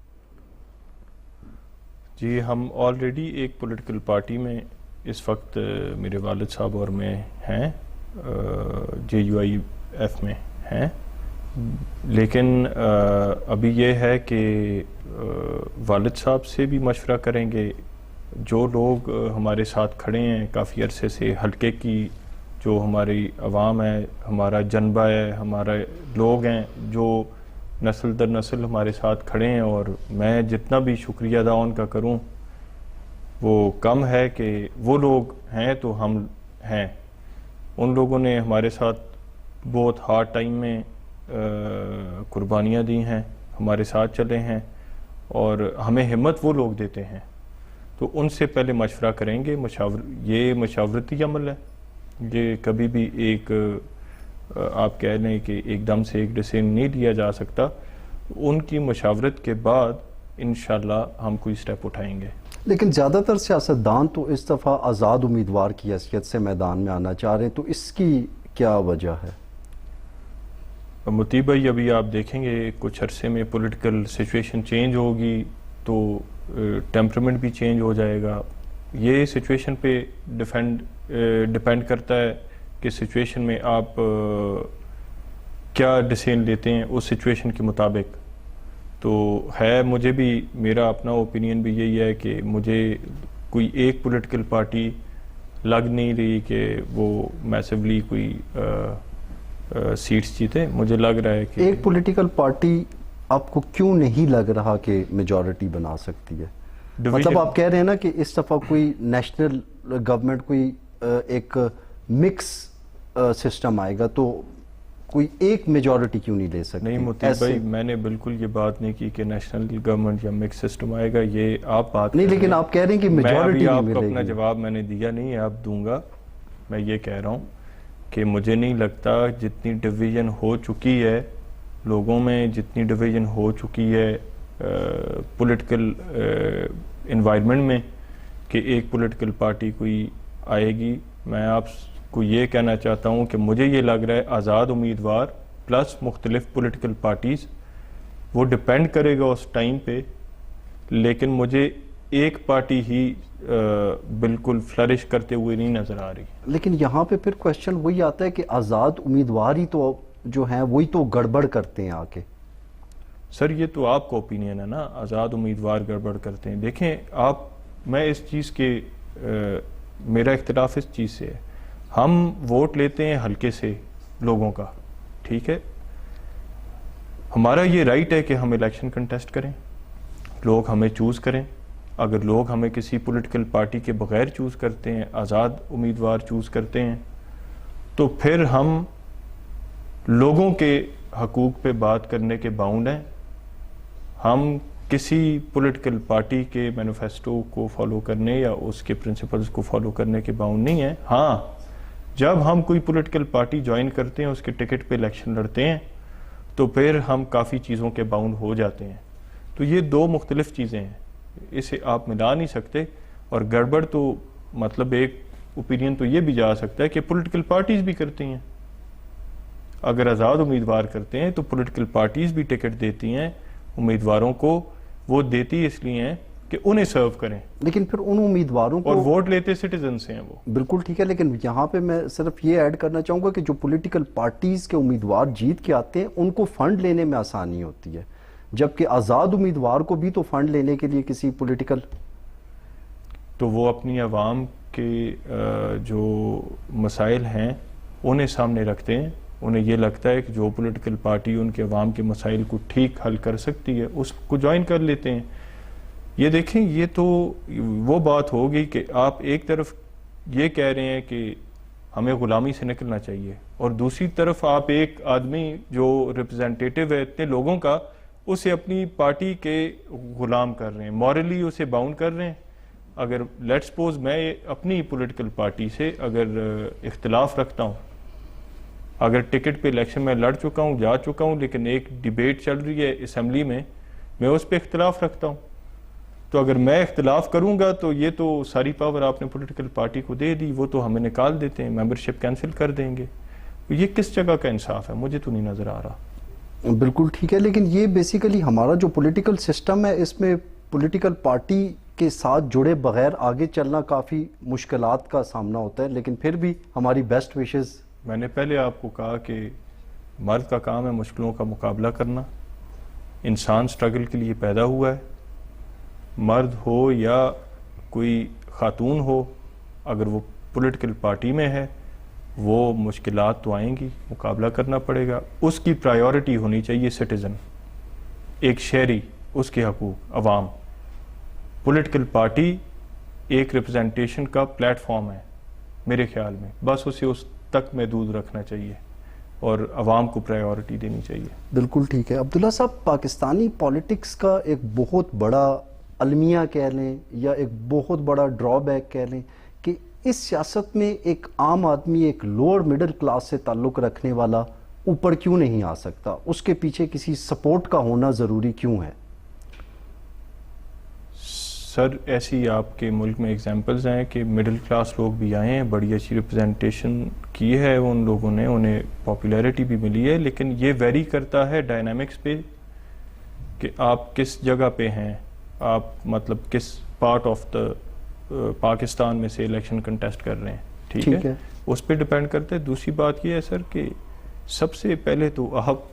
جی, ہم آلریڈی ایک پولیٹیکل پارٹی میں اس وقت میرے والد صاحب اور میں ہیں, JUIF میں ہیں, لیکن ابھی یہ ہے کہ والد صاحب سے بھی مشورہ کریں گے. جو لوگ ہمارے ساتھ کھڑے ہیں کافی عرصے سے, حلقے کی جو ہماری عوام ہے, ہمارا جنبہ ہے, ہمارے لوگ ہیں جو نسل در نسل ہمارے ساتھ کھڑے ہیں, اور میں جتنا بھی شکریہ ادا ان کا کروں وہ کم ہے کہ وہ لوگ ہیں تو ہم ہیں. ان لوگوں نے ہمارے ساتھ بہت ہارڈ ٹائم میں قربانیاں دی ہیں, ہمارے ساتھ چلے ہیں, اور ہمیں ہمت وہ لوگ دیتے ہیں. تو ان سے پہلے مشورہ کریں گے. یہ مشاورتی عمل ہے, یہ کبھی بھی ایک آپ کہہ لیں کہ ایک دم سے ایک ڈیسیژن نہیں لیا جا سکتا. ان کی مشاورت کے بعد انشاءاللہ ہم کوئی سٹیپ اٹھائیں گے. لیکن زیادہ تر سیاستدان تو اس دفعہ آزاد امیدوار کی حیثیت سے میدان میں آنا چاہ رہے ہیں, تو اس کی کیا وجہ ہے؟ متی بھائی, ابھی آپ دیکھیں گے کچھ عرصے میں پولیٹیکل سچویشن چینج ہوگی تو ٹیمپرمنٹ بھی چینج ہو جائے گا. یہ سچویشن پہ ڈپینڈ کرتا ہے کہ سچویشن میں آپ کیا ڈیسیژن لیتے ہیں اس سچویشن کے مطابق. تو ہے, مجھے بھی میرا اپنا اوپینین بھی یہی ہے کہ مجھے کوئی ایک پولیٹیکل پارٹی لگ نہیں رہی کہ وہ میسولی کوئی سیٹس جیتے. مجھے لگ رہا ہے کہ ایک پولیٹیکل پارٹی آپ کو کیوں نہیں لگ رہا کہ میجورٹی بنا سکتی ہے؟ مطلب آپ کہہ رہے ہیں نا کہ اس دفعہ کوئی نیشنل گورنمنٹ کوئی ایک مکس سسٹم آئے گا, تو کوئی ایک میجورٹی کیوں نہیں لے سکتی؟ نہیں متی بھائی, میں نے بالکل یہ بات نہیں کی کہ نیشنل گورنمنٹ یا مکس سسٹم آئے گا, یہ آپ بات نہیں, لیکن آپ کہہ رہے ہیں کہ میجورٹی آپ کو اپنا جواب میں نے دیا نہیں ہے, اب دوں گا. میں یہ کہہ رہا ہوں کہ مجھے نہیں لگتا جتنی ڈویژن ہو چکی ہے لوگوں میں, جتنی ڈویژن ہو چکی ہے پولیٹیکل انوائرمنٹ میں, کہ ایک پولیٹیکل پارٹی کوئی آئے گی. میں آپ کو یہ کہنا چاہتا ہوں کہ مجھے یہ لگ رہا ہے آزاد امیدوار پلس مختلف پولیٹیکل پارٹیز, وہ ڈپینڈ کرے گا اس ٹائم پہ, لیکن مجھے ایک پارٹی ہی بالکل فلرش کرتے ہوئے نہیں نظر آ رہی. لیکن یہاں پہ پھر کوشچن وہی آتا ہے کہ آزاد امیدوار ہی تو جو ہیں وہی تو گڑبڑ کرتے ہیں آ کے. سر یہ تو آپ کا اوپینین ہے نا, آزاد امیدوار گڑبڑ کرتے ہیں. دیکھیں آپ, میں اس چیز کے میرا اختلاف اس چیز سے ہے. ہم ووٹ لیتے ہیں حلقے سے لوگوں کا, ٹھیک ہے, ہمارا یہ رائٹ ہے کہ ہم الیکشن کنٹیسٹ کریں, لوگ ہمیں چوز کریں. اگر لوگ ہمیں کسی پولیٹیکل پارٹی کے بغیر چوز کرتے ہیں, آزاد امیدوار چوز کرتے ہیں, تو پھر ہم لوگوں کے حقوق پہ بات کرنے کے باؤنڈ ہیں. ہم کسی پولیٹیکل پارٹی کے مینیفیسٹو کو فالو کرنے یا اس کے پرنسپلز کو فالو کرنے کے باؤنڈ نہیں ہیں. ہاں, جب ہم کوئی پولیٹیکل پارٹی جوائن کرتے ہیں, اس کے ٹکٹ پہ الیکشن لڑتے ہیں, تو پھر ہم کافی چیزوں کے باؤنڈ ہو جاتے ہیں. تو یہ دو مختلف چیزیں ہیں, اسے آپ ملا نہیں سکتے. اور گڑبڑ تو مطلب ایک اوپینین تو یہ بھی جا سکتا ہے کہ پولیٹیکل پارٹیز بھی کرتی ہیں. اگر آزاد امیدوار کرتے ہیں تو پولیٹیکل پارٹیز بھی ٹکٹ دیتی ہیں امیدواروں کو. وہ دیتی اس لیے ہیں کہ انہیں سرو کریں, لیکن پھر ان امیدواروں کو, اور ووٹ لیتے سٹیزن سے ہیں وہ. بالکل ٹھیک ہے, لیکن یہاں پہ میں صرف یہ ایڈ کرنا چاہوں گا کہ جو پولیٹیکل پارٹیز کے امیدوار جیت کے آتے ہیں ان کو فنڈ لینے میں آسانی ہوتی ہے, جبکہ آزاد امیدوار کو بھی تو فنڈ لینے کے لیے کسی پولیٹیکل, تو وہ اپنی عوام کے جو مسائل ہیں انہیں سامنے رکھتے ہیں. انہیں یہ لگتا ہے کہ جو پولیٹیکل پارٹی ان کے عوام کے مسائل کو ٹھیک حل کر سکتی ہے اس کو جوائن کر لیتے ہیں. یہ دیکھیں, یہ تو وہ بات ہوگی کہ آپ ایک طرف یہ کہہ رہے ہیں کہ ہمیں غلامی سے نکلنا چاہیے. اور دوسری طرف آپ ایک آدمی جو ریپرزینٹیٹیو ہے اتنے لوگوں کا, اسے اپنی پارٹی کے غلام کر رہے ہیں, مورلی اسے باؤنڈ کر رہے ہیں. اگر لیٹ سپوز میں اپنی پولیٹیکل پارٹی سے اگر اختلاف رکھتا ہوں, اگر ٹکٹ پہ الیکشن میں لڑ چکا ہوں, جا چکا ہوں, لیکن ایک ڈیبیٹ چل رہی ہے اسمبلی میں اس پہ اختلاف رکھتا ہوں, تو اگر میں اختلاف کروں گا تو یہ تو ساری پاور آپ نے پولیٹیکل پارٹی کو دے دی, وہ تو ہمیں نکال دیتے ہیں, ممبرشپ کینسل کر دیں گے. یہ کس جگہ کا انصاف ہے؟ مجھے تو نہیں نظر آ رہا. بالکل ٹھیک ہے, لیکن یہ بیسیکلی ہمارا جو پولیٹیکل سسٹم ہے اس میں پولیٹیکل پارٹی کے ساتھ جڑے بغیر آگے چلنا کافی مشکلات کا سامنا ہوتا ہے, لیکن پھر بھی ہماری بیسٹ وشز. میں نے پہلے آپ کو کہا کہ مرد کا کام ہے مشکلوں کا مقابلہ کرنا. انسان سٹرگل کے لیے پیدا ہوا ہے, مرد ہو یا کوئی خاتون ہو, اگر وہ پولیٹیکل پارٹی میں ہے وہ مشکلات تو آئیں گی, مقابلہ کرنا پڑے گا. اس کی پرائیورٹی ہونی چاہیے سٹیزن, ایک شہری, اس کے حقوق, عوام. پولیٹیکل پارٹی ایک ریپرزنٹیشن کا پلیٹ فارم ہے میرے خیال میں, بس اسے اس تک محدود رکھنا چاہیے اور عوام کو پرائیورٹی دینی چاہیے. بالکل ٹھیک ہے. عبداللہ صاحب, پاکستانی پالیٹکس کا ایک بہت بڑا المیہ کہہ لیں یا ایک بہت بڑا ڈرا بیک کہہ لیں کہ اس سیاست میں ایک عام آدمی, ایک لوور مڈل کلاس سے تعلق رکھنے والا اوپر کیوں نہیں آ سکتا؟ اس کے پیچھے کسی سپورٹ کا ہونا ضروری کیوں ہے؟ سر, ایسی آپ کے ملک میں ایگزامپلز ہیں کہ مڈل کلاس لوگ بھی آئے ہیں, بڑی اچھی ریپرزنٹیشن کی ہے ان لوگوں نے, انہیں پاپولیرٹی بھی ملی ہے, لیکن یہ ویری کرتا ہے ڈائنامکس پہ کہ آپ کس جگہ پہ ہیں, آپ مطلب کس پارٹ آف دا پاکستان میں سے الیکشن کنٹیسٹ کر رہے ہیں. ٹھیک ہے, اس پہ ڈیپینڈ کرتا ہے. دوسری بات یہ ہے سر کہ سب سے پہلے تو آپ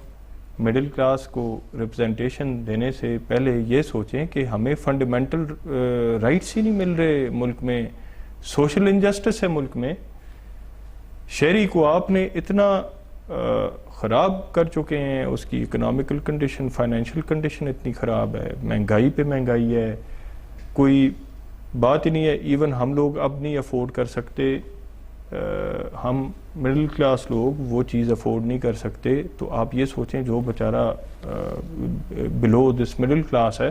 مڈل کلاس کو ریپرزنٹیشن دینے سے پہلے یہ سوچیں کہ ہمیں فنڈامنٹل رائٹس ہی نہیں مل رہے ملک میں, سوشل انجسٹس ہے ملک میں. شہری کو آپ نے اتنا خراب کر چکے ہیں, اس کی اکنامیکل کنڈیشن, فائنینشیل کنڈیشن اتنی خراب ہے, مہنگائی پہ مہنگائی ہے, کوئی بات ہی نہیں ہے. ایون ہم لوگ اب نہیں افورڈ کر سکتے, ہم مڈل کلاس لوگ وہ چیز افورڈ نہیں کر سکتے. تو آپ یہ سوچیں جو بیچارہ بلو دس مڈل کلاس ہے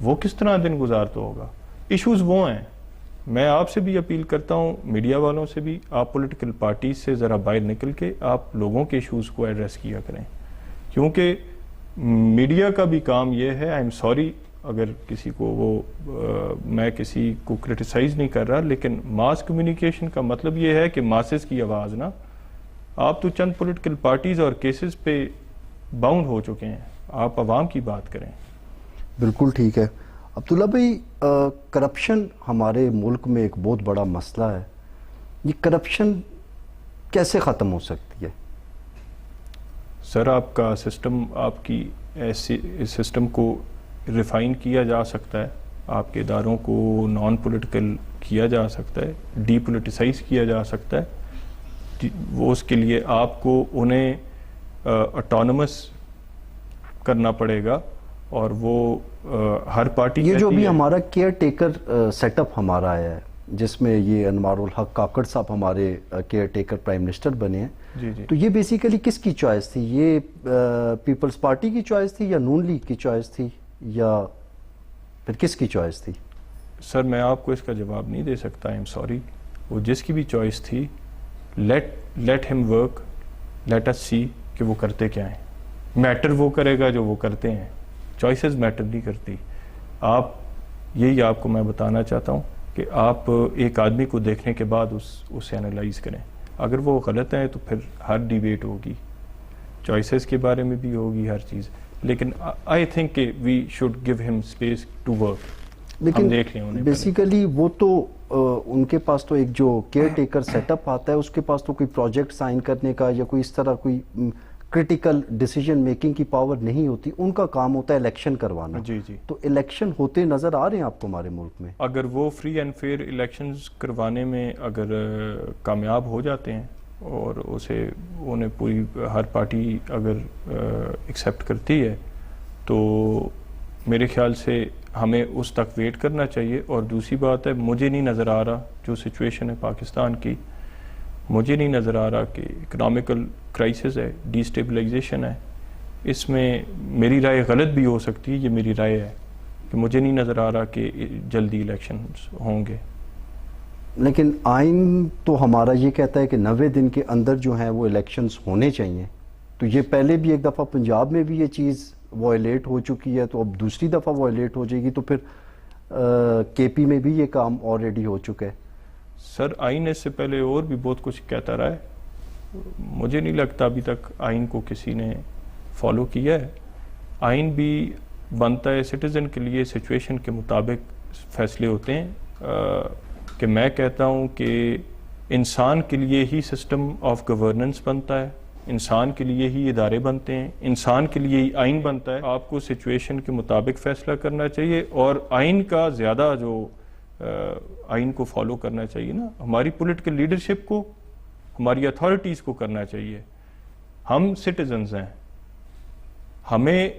وہ کس طرح دن گزارتا ہوگا. ایشوز وہ ہیں. میں آپ سے بھی اپیل کرتا ہوں, میڈیا والوں سے بھی, آپ پولیٹیکل پارٹی سے ذرا باہر نکل کے آپ لوگوں کے ایشوز کو ایڈریس کیا کریں, کیونکہ میڈیا کا بھی کام یہ ہے. آئی ایم سوری اگر کسی کو وہ میں کسی کو کرٹیسائز نہیں کر رہا, لیکن ماس کمیونیکیشن کا مطلب یہ ہے کہ ماسز کی آواز نا. آپ تو چند پولیٹیکل پارٹیز اور کیسز پہ باؤنڈ ہو چکے ہیں, آپ عوام کی بات کریں. بالکل ٹھیک ہے. عبداللہ بھائی, کرپشن ہمارے ملک میں ایک بہت بڑا مسئلہ ہے. یہ کرپشن کیسے ختم ہو سکتی ہے؟ سر, آپ کا سسٹم, آپ کی ایسی سسٹم کو ریفائن کیا جا سکتا ہے, آپ کے اداروں کو نان پولیٹیکل کیا جا سکتا ہے, ڈی پولیٹیسائز کیا جا سکتا ہے. وہ اس کے لیے آپ کو انہیں اٹانومس کرنا پڑے گا, اور وہ ہر پارٹی یہ جو بھی ہمارا کیئر ٹیکر سیٹ اپ ہمارا ہے, جس میں یہ انوار الحق کاکڑ صاحب ہمارے کیئر ٹیکر پرائم منسٹر بنے ہیں, جی جی, تو یہ بیسیکلی کس کی چوائس تھی؟ یہ پیپلز پارٹی کی چوائس تھی یا نون لیگ کی چوائس تھی یا پھر کس کی چوائس تھی؟ سر میں آپ کو اس کا جواب نہیں دے سکتا, آئی ایم سوری. وہ جس کی بھی چوائس تھی, لیٹ ہم ورک, لیٹ اس سی کہ وہ کرتے کیا ہیں. میٹر وہ کرے گا جو وہ کرتے ہیں, چوائسز میٹر نہیں کرتی. یہی آپ کو میں بتانا چاہتا ہوں کہ آپ ایک آدمی کو دیکھنے کے بعد اسے انالائز کریں. اگر وہ غلط ہیں تو پھر ہر ڈیبیٹ ہوگی, چوائسز کے بارے میں بھی ہوگی, ہر چیز. لیکن آئی تھنک کہ وی شوڈ گیو ہم اسپیس ٹو ورک. لیکن بیسیکلی وہ تو ان کے پاس تو ایک جو کیئر ٹیکر سیٹ اپ آتا ہے, اس کے پاس تو کوئی پروجیکٹ سائن کرنے کا یا کوئی اس طرح کوئی کرٹیکل ڈیسیجن میکنگ کی پاور نہیں ہوتی. ان کا کام ہوتا ہے الیکشن کروانا. جی جی. تو الیکشن ہوتے نظر آ رہے ہیں آپ کو ہمارے ملک میں؟ اگر وہ فری اینڈ فیئر الیکشنز کروانے میں اگر کامیاب ہو جاتے ہیں اور انہیں پوری ہر پارٹی اگر ایکسیپٹ کرتی ہے, تو میرے خیال سے ہمیں اس تک ویٹ کرنا چاہیے. اور دوسری بات ہے, مجھے نہیں نظر آ رہا جو سچویشن ہے پاکستان کی, مجھے نہیں نظر آ رہا کہ اکنامکل کرائسس ہے، ڈی اسٹیبلائزیشن ہے، اس میں میری رائے غلط بھی ہو سکتی ہے، یہ میری رائے ہے کہ مجھے نہیں نظر آ رہا کہ جلدی الیکشنز ہوں گے. لیکن آئین تو ہمارا یہ کہتا ہے کہ 90 دن کے اندر جو ہیں وہ الیکشنز ہونے چاہیے. تو یہ پہلے بھی ایک دفعہ پنجاب میں بھی یہ چیز وائلیٹ ہو چکی ہے، تو اب دوسری دفعہ وائلیٹ ہو جائے گی، تو پھر کے پی میں بھی یہ کام آلریڈی ہو چکا ہے. سر آئین اس سے پہلے اور بھی بہت کچھ کہتا رہا ہے، مجھے نہیں لگتا ابھی تک آئین کو کسی نے فالو کیا ہے. آئین بھی بنتا ہے سٹیزن کے لیے، سچویشن کے مطابق فیصلے ہوتے ہیں. کہ میں کہتا ہوں کہ انسان کے لیے ہی سسٹم آف گورننس بنتا ہے، انسان کے لیے ہی ادارے بنتے ہیں، انسان کے لیے ہی آئین بنتا ہے. آپ کو سچویشن کے مطابق فیصلہ کرنا چاہیے، اور آئین کا زیادہ جو آئین کو فالو کرنا چاہیے نا، ہماری پولیٹیکل لیڈرشپ کو، ہماری اتھارٹیز کو کرنا چاہیے. ہم سٹیزنز ہیں، ہمیں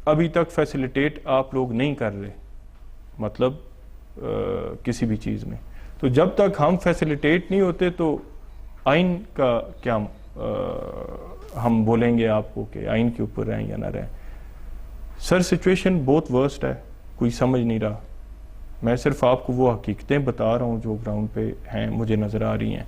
ابھی تک فیسیلیٹیٹ آپ لوگ نہیں کر رہے، مطلب کسی بھی چیز میں. تو جب تک ہم فیسیلیٹیٹ نہیں ہوتے تو آئین کا کیا ہم بولیں گے آپ کو کہ آئین کے اوپر رہیں یا نہ رہیں. سر سچویشن بہت ورسٹ ہے، کوئی سمجھ نہیں رہا. میں صرف آپ کو وہ حقیقتیں بتا رہا ہوں جو گراؤنڈ پہ ہیں، مجھے نظر آ رہی ہیں.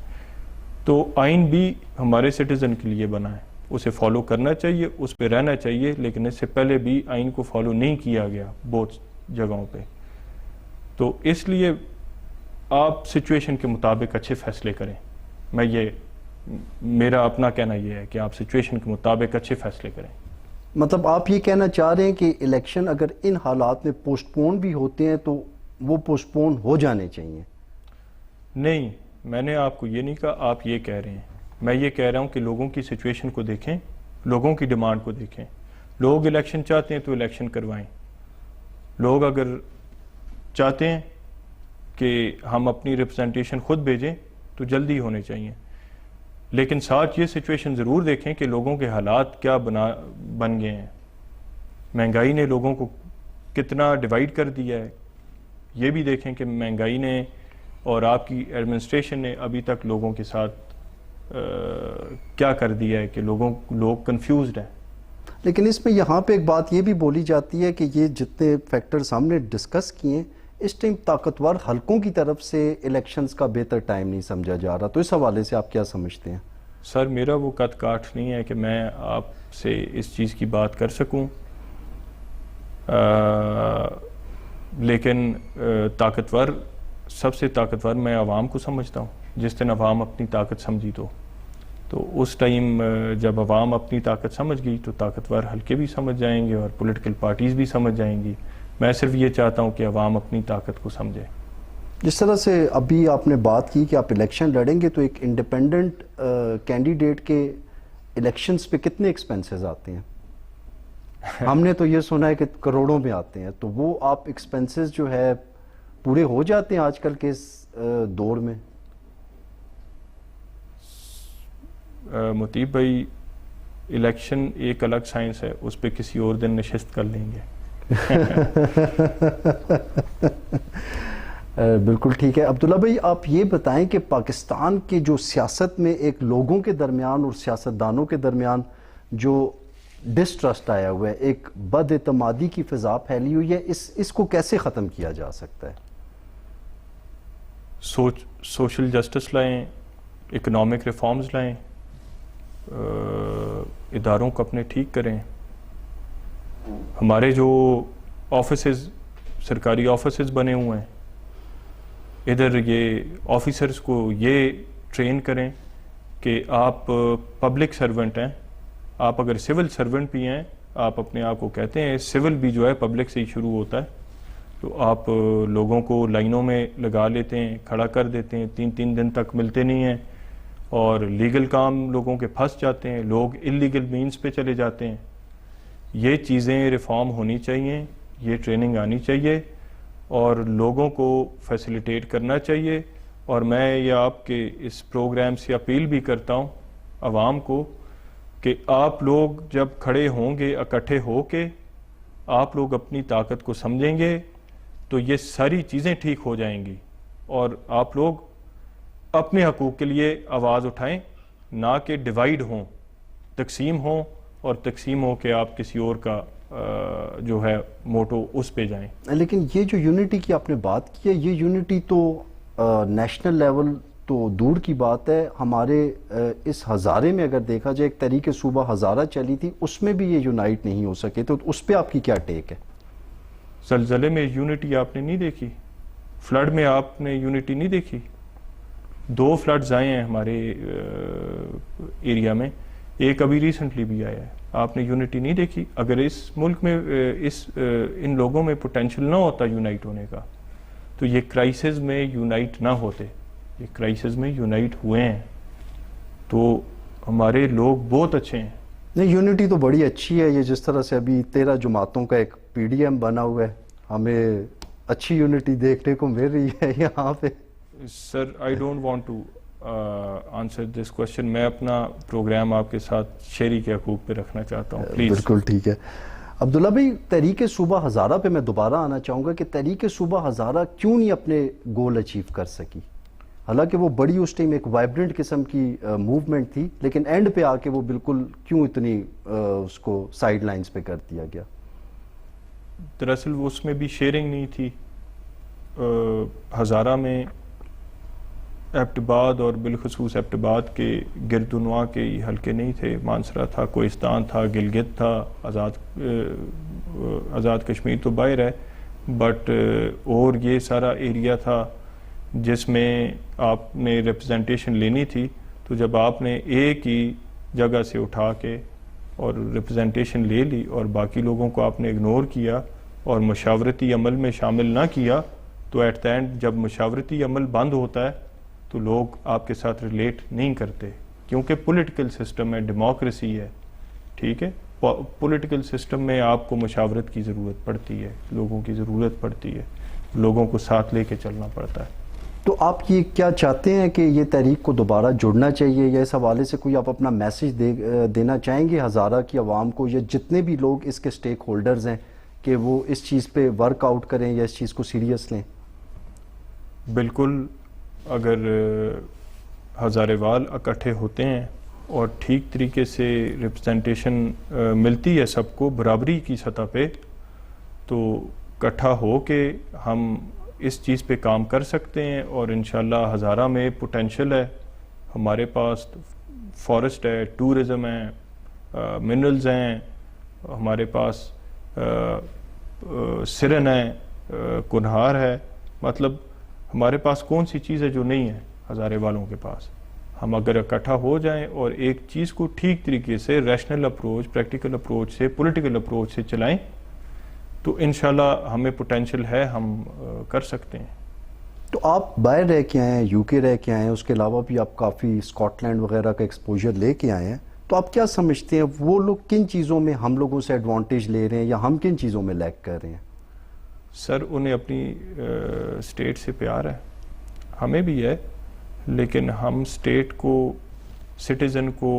تو آئین بھی ہمارے سٹیزن کے لیے بنا ہے، اسے فالو کرنا چاہیے، اس پہ رہنا چاہیے. لیکن اس سے پہلے بھی آئین کو فالو نہیں کیا گیا بہت جگہوں پہ. تو اس لیے آپ سچویشن کے مطابق اچھے فیصلے کریں. میرا اپنا کہنا یہ ہے کہ آپ سچویشن کے مطابق اچھے فیصلے کریں. مطلب آپ یہ کہنا چاہ رہے ہیں کہ الیکشن اگر ان حالات میں پوسٹ پون بھی ہوتے ہیں تو وہ پوسٹ پون ہو جانے چاہیے؟ نہیں، میں نے آپ کو یہ نہیں کہا، آپ یہ کہہ رہے ہیں. میں یہ کہہ رہا ہوں کہ لوگوں کی سچویشن کو دیکھیں، لوگوں کی ڈیمانڈ کو دیکھیں. لوگ الیکشن چاہتے ہیں تو الیکشن کروائیں. لوگ اگر چاہتے ہیں کہ ہم اپنی ریپرزنٹیشن خود بھیجیں تو جلدی ہونے چاہیے. لیکن ساتھ یہ سچویشن ضرور دیکھیں کہ لوگوں کے حالات کیا بن گئے ہیں. مہنگائی نے لوگوں کو کتنا ڈیوائیڈ کر دیا ہے. یہ بھی دیکھیں کہ مہنگائی نے اور آپ کی ایڈمنسٹریشن نے ابھی تک لوگوں کے ساتھ کیا کر دیا ہے کہ لوگ کنفیوزڈ ہیں. لیکن اس میں یہاں پہ ایک بات یہ بھی بولی جاتی ہے کہ یہ جتنے فیکٹرز ہم نے ڈسکس کیے ہیں، اس ٹائم طاقتور حلقوں کی طرف سے الیکشنز کا بہتر ٹائم نہیں سمجھا جا رہا. تو اس حوالے سے آپ کیا سمجھتے ہیں؟ سر میرا وہ قد کاٹ نہیں ہے کہ میں آپ سے اس چیز کی بات کر سکوں، لیکن سب سے طاقتور میں عوام کو سمجھتا ہوں. جس دن عوام اپنی طاقت سمجھی تو اس ٹائم جب عوام اپنی طاقت سمجھ گئی تو طاقتور حلقے بھی سمجھ جائیں گے اور پولیٹیکل پارٹیز بھی سمجھ جائیں گی. میں صرف یہ چاہتا ہوں کہ عوام اپنی طاقت کو سمجھے. جس طرح سے ابھی آپ نے بات کی کہ آپ الیکشن لڑیں گے، تو ایک انڈیپینڈنٹ کینڈیڈیٹ کے الیکشنز پہ کتنے ایکسپینسز آتے ہیں؟ ہم نے تو یہ سنا ہے کہ کروڑوں میں آتے ہیں. تو وہ آپ ایکسپینسز جو ہے پورے ہو جاتے ہیں آج کل کے اس دور میں؟ مطیب بھائی، الیکشن ایک الگ سائنس ہے، اس پہ کسی اور دن نشست کر لیں گے. بالکل ٹھیک ہے. عبداللہ بھائی، آپ یہ بتائیں کہ پاکستان کے جو سیاست میں ایک لوگوں کے درمیان اور سیاستدانوں کے درمیان جو ڈسٹرسٹ آیا ہوا ہے، ایک بد اعتمادی کی فضا پھیلی ہوئی ہے، اس کو کیسے ختم کیا جا سکتا ہے؟ سوشل جسٹس لائیں، اکنامک ریفارمز لائیں، اداروں کو اپنے ٹھیک کریں. ہمارے جو آفیسز، سرکاری آفیسز بنے ہوئے ہیں، ادھر یہ آفیسرز کو یہ ٹرین کریں کہ آپ پبلک سرونٹ ہیں. آپ اگر سول سرونٹ بھی ہیں، آپ اپنے آپ کو کہتے ہیں، سول بھی جو ہے پبلک سے ہی شروع ہوتا ہے. تو آپ لوگوں کو لائنوں میں لگا لیتے ہیں، کھڑا کر دیتے ہیں، 3 دن تک ملتے نہیں ہیں، اور لیگل کام لوگوں کے پھنس جاتے ہیں، لوگ انلیگل مینز پہ چلے جاتے ہیں. یہ چیزیں ریفارم ہونی چاہیے، یہ ٹریننگ آنی چاہیے، اور لوگوں کو فیسیلیٹیٹ کرنا چاہیے. اور میں یہ آپ کے اس پروگرام سے اپیل بھی کرتا ہوں عوام کو کہ آپ لوگ جب کھڑے ہوں گے اکٹھے ہو کے، آپ لوگ اپنی طاقت کو سمجھیں گے تو یہ ساری چیزیں ٹھیک ہو جائیں گی، اور آپ لوگ اپنے حقوق کے لیے آواز اٹھائیں، نہ کہ ڈیوائیڈ ہوں، تقسیم ہوں اور تقسیم ہو کے آپ کسی اور کا جو ہے موٹو اس پہ جائیں۔ لیکن یہ جو یونٹی کی آپ نے بات کی ہے، یہ یونٹی تو نیشنل لیول تو دور کی بات ہے، ہمارے اس ہزارے میں اگر دیکھا جائے ایک تحریک صوبہ ہزارہ چلی تھی، اس میں بھی یہ یونائٹ نہیں ہو سکے، تو اس پہ آپ کی کیا ٹیک ہے؟ زلزلے میں یونٹی آپ نے نہیں دیکھی، فلڈ میں آپ نے یونٹی نہیں دیکھی، 2 فلڈز آئے ہیں ہمارے ایریا میں، ایک ابھی ریسنٹلی بھی آیا ہے، آپ نے یونٹی نہیں دیکھی۔ اگر اس ملک میں ان لوگوں میں پوٹینشل نہ ہوتا یونائٹ ہونے کا تو یہ کرائسس میں یونائٹ نہ ہوتے، یہ کرائسس میں یونائٹ ہوئے ہیں، تو ہمارے لوگ بہت اچھے ہیں۔ نہیں، یونٹی تو بڑی اچھی ہے، یہ جس طرح سے ابھی 13 جماعتوں کا ایک پی ڈی ایم بنا ہوا ہے، ہمیں اچھی یونٹی دیکھنے کو مل رہی ہے یہاں پہ۔ Sir I don't want to answer this question, میں اپنا پروگرام آپ کے ساتھ شہری کے حقوق پہ رکھنا چاہتا ہوں، پلیز۔ بالکل ٹھیک ہے عبداللہ بھائی، تحریک صوبہ ہزارہ پہ میں دوبارہ آنا چاہوں گا کہ تحریک صوبہ ہزارہ کیوں نہیں اپنے گول اچیو کر سکی؟ حالانکہ وہ بڑی اس ٹائم ایک وائبرنٹ قسم کی موومنٹ تھی، لیکن اینڈ پہ آ کے وہ بالکل کیوں اتنی اس کو سائیڈ لائنز پہ کر دیا گیا؟ دراصل وہ اس میں بھی شیئرنگ نہیں تھی، ہزارہ میں ایبٹ آباد اور بالخصوص ایبٹ آباد کے گرد و نواح کے حلقے نہیں تھے، مانسرا تھا، کوہستان تھا، گلگت تھا، آزاد کشمیر تو باہر ہے، بٹ اور یہ سارا ایریا تھا جس میں آپ نے ریپرزنٹیشن لینی تھی، تو جب آپ نے ایک ہی جگہ سے اٹھا کے اور ریپرزنٹیشن لے لی اور باقی لوگوں کو آپ نے اگنور کیا اور مشاورتی عمل میں شامل نہ کیا، تو ایٹ دا اینڈ جب مشاورتی عمل بند ہوتا ہے تو لوگ آپ کے ساتھ ریلیٹ نہیں کرتے، کیونکہ پولیٹیکل سسٹم ہے، ڈیموکریسی ہے، ٹھیک ہے، پولیٹیکل سسٹم میں آپ کو مشاورت کی ضرورت پڑتی ہے، لوگوں کی ضرورت پڑتی ہے، لوگوں کو ساتھ لے کے چلنا پڑتا ہے۔ تو آپ یہ کیا چاہتے ہیں کہ یہ تحریک کو دوبارہ جڑنا چاہیے، یا اس حوالے سے کوئی آپ اپنا میسج دینا چاہیں گے ہزارہ کی عوام کو، یا جتنے بھی لوگ اس کے سٹیک ہولڈرز ہیں، کہ وہ اس چیز پہ ورک آؤٹ کریں یا اس چیز کو سیریس لیں؟ بالکل، اگر ہزارے وال اکٹھے ہوتے ہیں اور ٹھیک طریقے سے ریپرزنٹیشن ملتی ہے سب کو برابری کی سطح پہ، تو اکٹھا ہو کے ہم اس چیز پہ کام کر سکتے ہیں، اور انشاءاللہ ہزارہ میں پوٹینشل ہے، ہمارے پاس فارسٹ ہے، ٹورزم ہے، منرلز ہیں، ہمارے پاس سرن ہے، کنہار ہے، مطلب ہمارے پاس کون سی چیز ہے جو نہیں ہے ہزارے والوں کے پاس؟ ہم اگر اکٹھا ہو جائیں اور ایک چیز کو ٹھیک طریقے سے ریشنل اپروچ، پریکٹیکل اپروچ سے، پولیٹیکل اپروچ سے چلائیں تو انشاءاللہ ہمیں پوٹینشل ہے، ہم کر سکتے ہیں۔ تو آپ باہر رہ کے آئے ہیں، یو کے رہ کے آئے ہیں، اس کے علاوہ بھی آپ کافی اسکاٹ لینڈ وغیرہ کا ایکسپوجر لے کے آئے ہیں، تو آپ کیا سمجھتے ہیں وہ لوگ کن چیزوں میں ہم لوگوں سے ایڈوانٹیج لے رہے ہیں، یا ہم کن چیزوں میں لیک کر رہے ہیں؟ سر انہیں اپنی اسٹیٹ سے پیار ہے، ہمیں بھی ہے، لیکن ہم اسٹیٹ کو، سٹیزن کو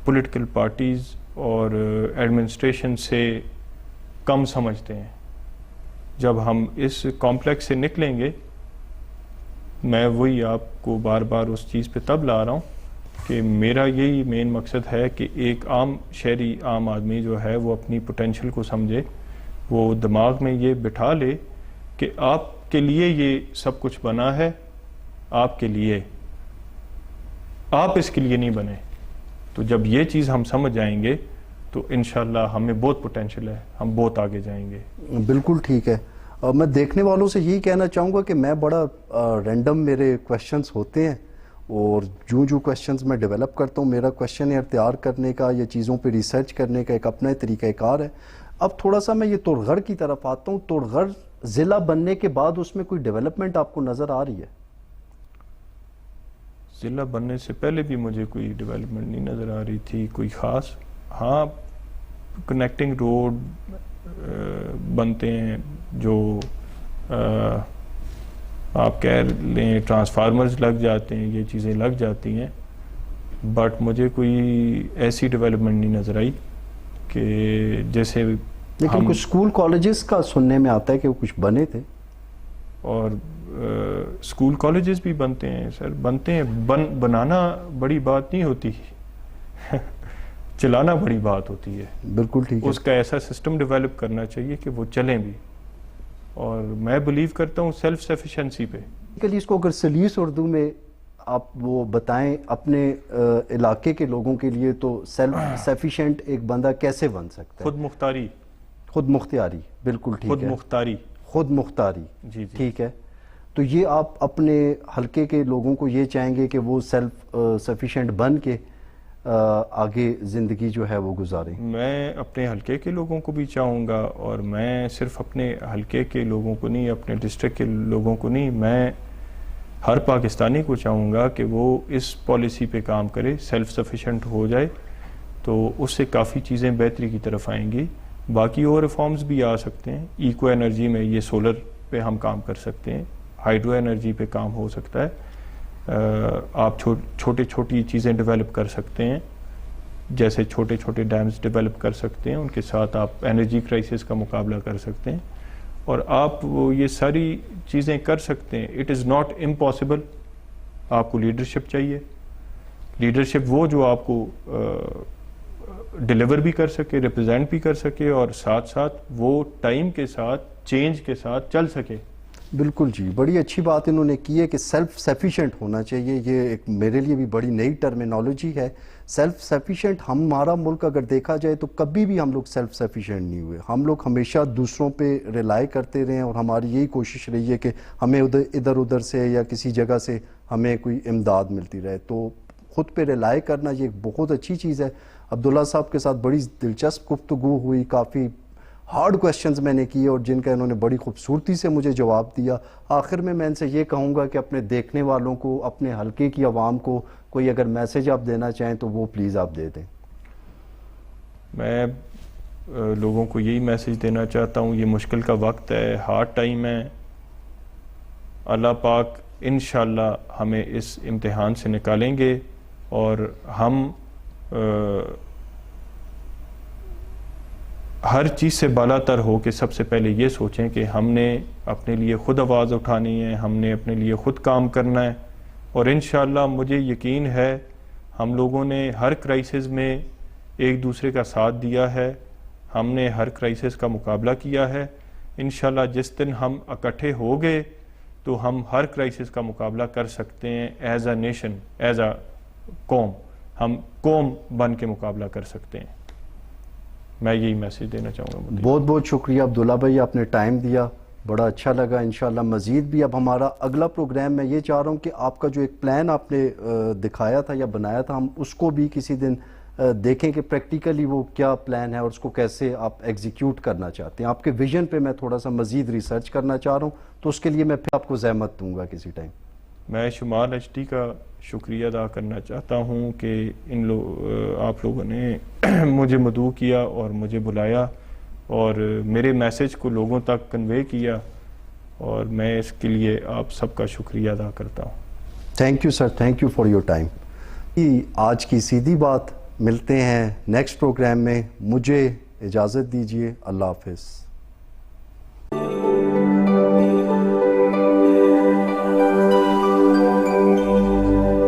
پولیٹیکل پارٹیز اور ایڈمنسٹریشن سے کم سمجھتے ہیں۔ جب ہم اس کمپلیکس سے نکلیں گے، میں وہی آپ کو بار بار اس چیز پہ تب لا رہا ہوں کہ میرا یہی مین مقصد ہے کہ ایک عام شہری، عام آدمی جو ہے وہ اپنی پوٹینشل کو سمجھے، وہ دماغ میں یہ بٹھا لے کہ آپ کے لیے یہ سب کچھ بنا ہے، آپ کے لیے، آپ اس کے لیے نہیں بنے۔ تو جب یہ چیز ہم سمجھ جائیں گے تو انشاءاللہ ہمیں بہت پوٹینشل ہے، ہم بہت آگے جائیں گے۔ بالکل ٹھیک ہے۔ میں دیکھنے والوں سے یہی کہنا چاہوں گا کہ میں بڑا رینڈم میرے کویشچنس ہوتے ہیں، اور جو کویشچنس میں ڈیولپ کرتا ہوں، میرا کویشچن تیار کرنے کا یا چیزوں پہ ریسرچ کرنے کا ایک اپنا طریقہ کار ہے۔ اب تھوڑا سا میں یہ توڑغر کی طرف آتا ہوں۔ توڑغر ضلع بننے کے بعد اس میں کوئی ڈیولپمنٹ آپ کو نظر آ رہی ہے؟ ضلع بننے سے پہلے بھی مجھے کوئی ڈیولپمنٹ نہیں نظر آ رہی تھی کوئی خاص۔ ہاں، کنیکٹنگ روڈ بنتے ہیں، جو آپ کہہ لیں ٹرانسفارمرز لگ جاتے ہیں، یہ چیزیں لگ جاتی ہیں، بٹ مجھے کوئی ایسی ڈیولپمنٹ نہیں نظر آئی کہ جیسے لیکن کچھ اسکول کالجز کا سننے میں آتا ہے کہ وہ کچھ بنے تھے۔ اور اسکول کالجز بھی بنتے ہیں سر، بنتے ہیں، بنانا بڑی بات نہیں ہوتی چلانا بڑی بات ہوتی ہے. بالکل ٹھیک ہے. اس کا ایسا سسٹم ڈیولپ کرنا چاہیے کہ وہ چلیں بھی، اور میں بلیو کرتا ہوں سیلف سفیشنسی پہ. اس کو اگر سلیس اردو میں آپ وہ بتائیں اپنے علاقے کے لوگوں کے لیے، تو سیلف سفیشینٹ ایک بندہ کیسے بن سکتا ہے؟ خود مختاری. خود مختاری، بالکل ٹھیک ہے. خود مختاری. خود مختاری، جی. ٹھیک ہے. تو یہ آپ اپنے حلقے کے لوگوں کو یہ چاہیں گے کہ وہ سیلف سفیشینٹ بن کے آگے زندگی جو ہے وہ گزاریں؟ میں اپنے حلقے کے لوگوں کو بھی چاہوں گا، اور میں صرف اپنے حلقے کے لوگوں کو نہیں، اپنے ڈسٹرکٹ کے لوگوں کو نہیں، میں ہر پاکستانی کو چاہوں گا کہ وہ اس پالیسی پہ کام کرے، سیلف سفیشینٹ ہو جائے، تو اس سے کافی چیزیں بہتری کی طرف آئیں گی. باقی اور ریفارمز بھی آ سکتے ہیں. ایکو انرجی میں یہ سولر پہ ہم کام کر سکتے ہیں، ہائیڈرو انرجی پہ کام ہو سکتا ہے. آپ چھوٹی چیزیں ڈیولپ کر سکتے ہیں، جیسے چھوٹے ڈیمز ڈیولپ کر سکتے ہیں، ان کے ساتھ آپ انرجی کرائسس کا مقابلہ کر سکتے ہیں، اور آپ یہ ساری چیزیں کر سکتے ہیں. It is not impossible. آپ کو لیڈرشپ چاہیے. لیڈرشپ وہ جو آپ کو ڈیلیور بھی کر سکے، ریپرزینٹ بھی کر سکے، اور ساتھ ساتھ وہ ٹائم کے ساتھ، چینج کے ساتھ چل سکے. بالکل جی، بڑی اچھی بات انہوں نے کی ہے کہ سیلف سفیشینٹ ہونا چاہیے. یہ ایک میرے لیے بھی بڑی نئی ٹرمینالوجی ہے. سیلف سفیشینٹ، ہمارا ملک اگر دیکھا جائے تو کبھی بھی ہم لوگ سیلف سفیشینٹ نہیں ہوئے. ہم لوگ ہمیشہ دوسروں پہ ریلائی کرتے رہے ہیں، اور ہماری یہی کوشش رہی ہے کہ ہمیں ادھر سے یا کسی جگہ سے ہمیں کوئی امداد ملتی رہے. تو خود پہ ریلائی کرنا یہ ایک بہت اچھی چیز ہے. عبداللہ صاحب کے ساتھ بڑی دلچسپ گفتگو ہوئی، کافی ہارڈ کویسچنز میں نے کیے اور جن کا انہوں نے بڑی خوبصورتی سے مجھے جواب دیا. آخر میں ان سے یہ کہوں گا کہ اپنے دیکھنے والوں کو، اپنے حلقے کی عوام کو کوئی اگر میسج آپ دینا چاہیں تو وہ پلیز آپ دے دیں. میں لوگوں کو یہی میسج دینا چاہتا ہوں، یہ مشکل کا وقت ہے، ہارڈ ٹائم ہے. اللہ پاک انشاءاللہ ہمیں اس امتحان سے نکالیں گے، اور ہم ہر چیز سے بالا تر ہو کے سب سے پہلے یہ سوچیں کہ ہم نے اپنے لیے خود آواز اٹھانی ہے، ہم نے اپنے لیے خود کام کرنا ہے. اور انشاءاللہ مجھے یقین ہے ہم لوگوں نے ہر کرائسس میں ایک دوسرے کا ساتھ دیا ہے، ہم نے ہر کرائسس کا مقابلہ کیا ہے. انشاءاللہ جس دن ہم اکٹھے ہو گئے تو ہم ہر کرائسس کا مقابلہ کر سکتے ہیں. As a nation, as a قوم، ہم قوم بن کے مقابلہ کر سکتے ہیں. میں یہی میسج دینا چاہوں گا. بہت بہت شکریہ عبداللہ بھائی، آپ نے ٹائم دیا، بڑا اچھا لگا. انشاءاللہ مزید بھی اب ہمارا اگلا پروگرام میں یہ چاہ رہا ہوں کہ آپ کا جو ایک پلان آپ نے دکھایا تھا یا بنایا تھا، ہم اس کو بھی کسی دن دیکھیں کہ پریکٹیکلی وہ کیا پلان ہے اور اس کو کیسے آپ ایگزیکیوٹ کرنا چاہتے ہیں. آپ کے ویژن پہ میں تھوڑا سا مزید ریسرچ کرنا چاہ رہا ہوں، تو اس کے لیے میں پھر آپ کو زحمت دوں گا کسی ٹائم. میں شمال ایچ ڈی کا شکریہ ادا کرنا چاہتا ہوں کہ آپ لوگوں نے مجھے مدعو کیا اور مجھے بلایا اور میرے میسج کو لوگوں تک کنوے کیا، اور میں اس کے لیے آپ سب کا شکریہ ادا کرتا ہوں. Thank you sir, thank you for your time. آج کی سیدھی بات، ملتے ہیں نیکسٹ پروگرام میں. مجھے اجازت دیجیے. اللہ حافظ.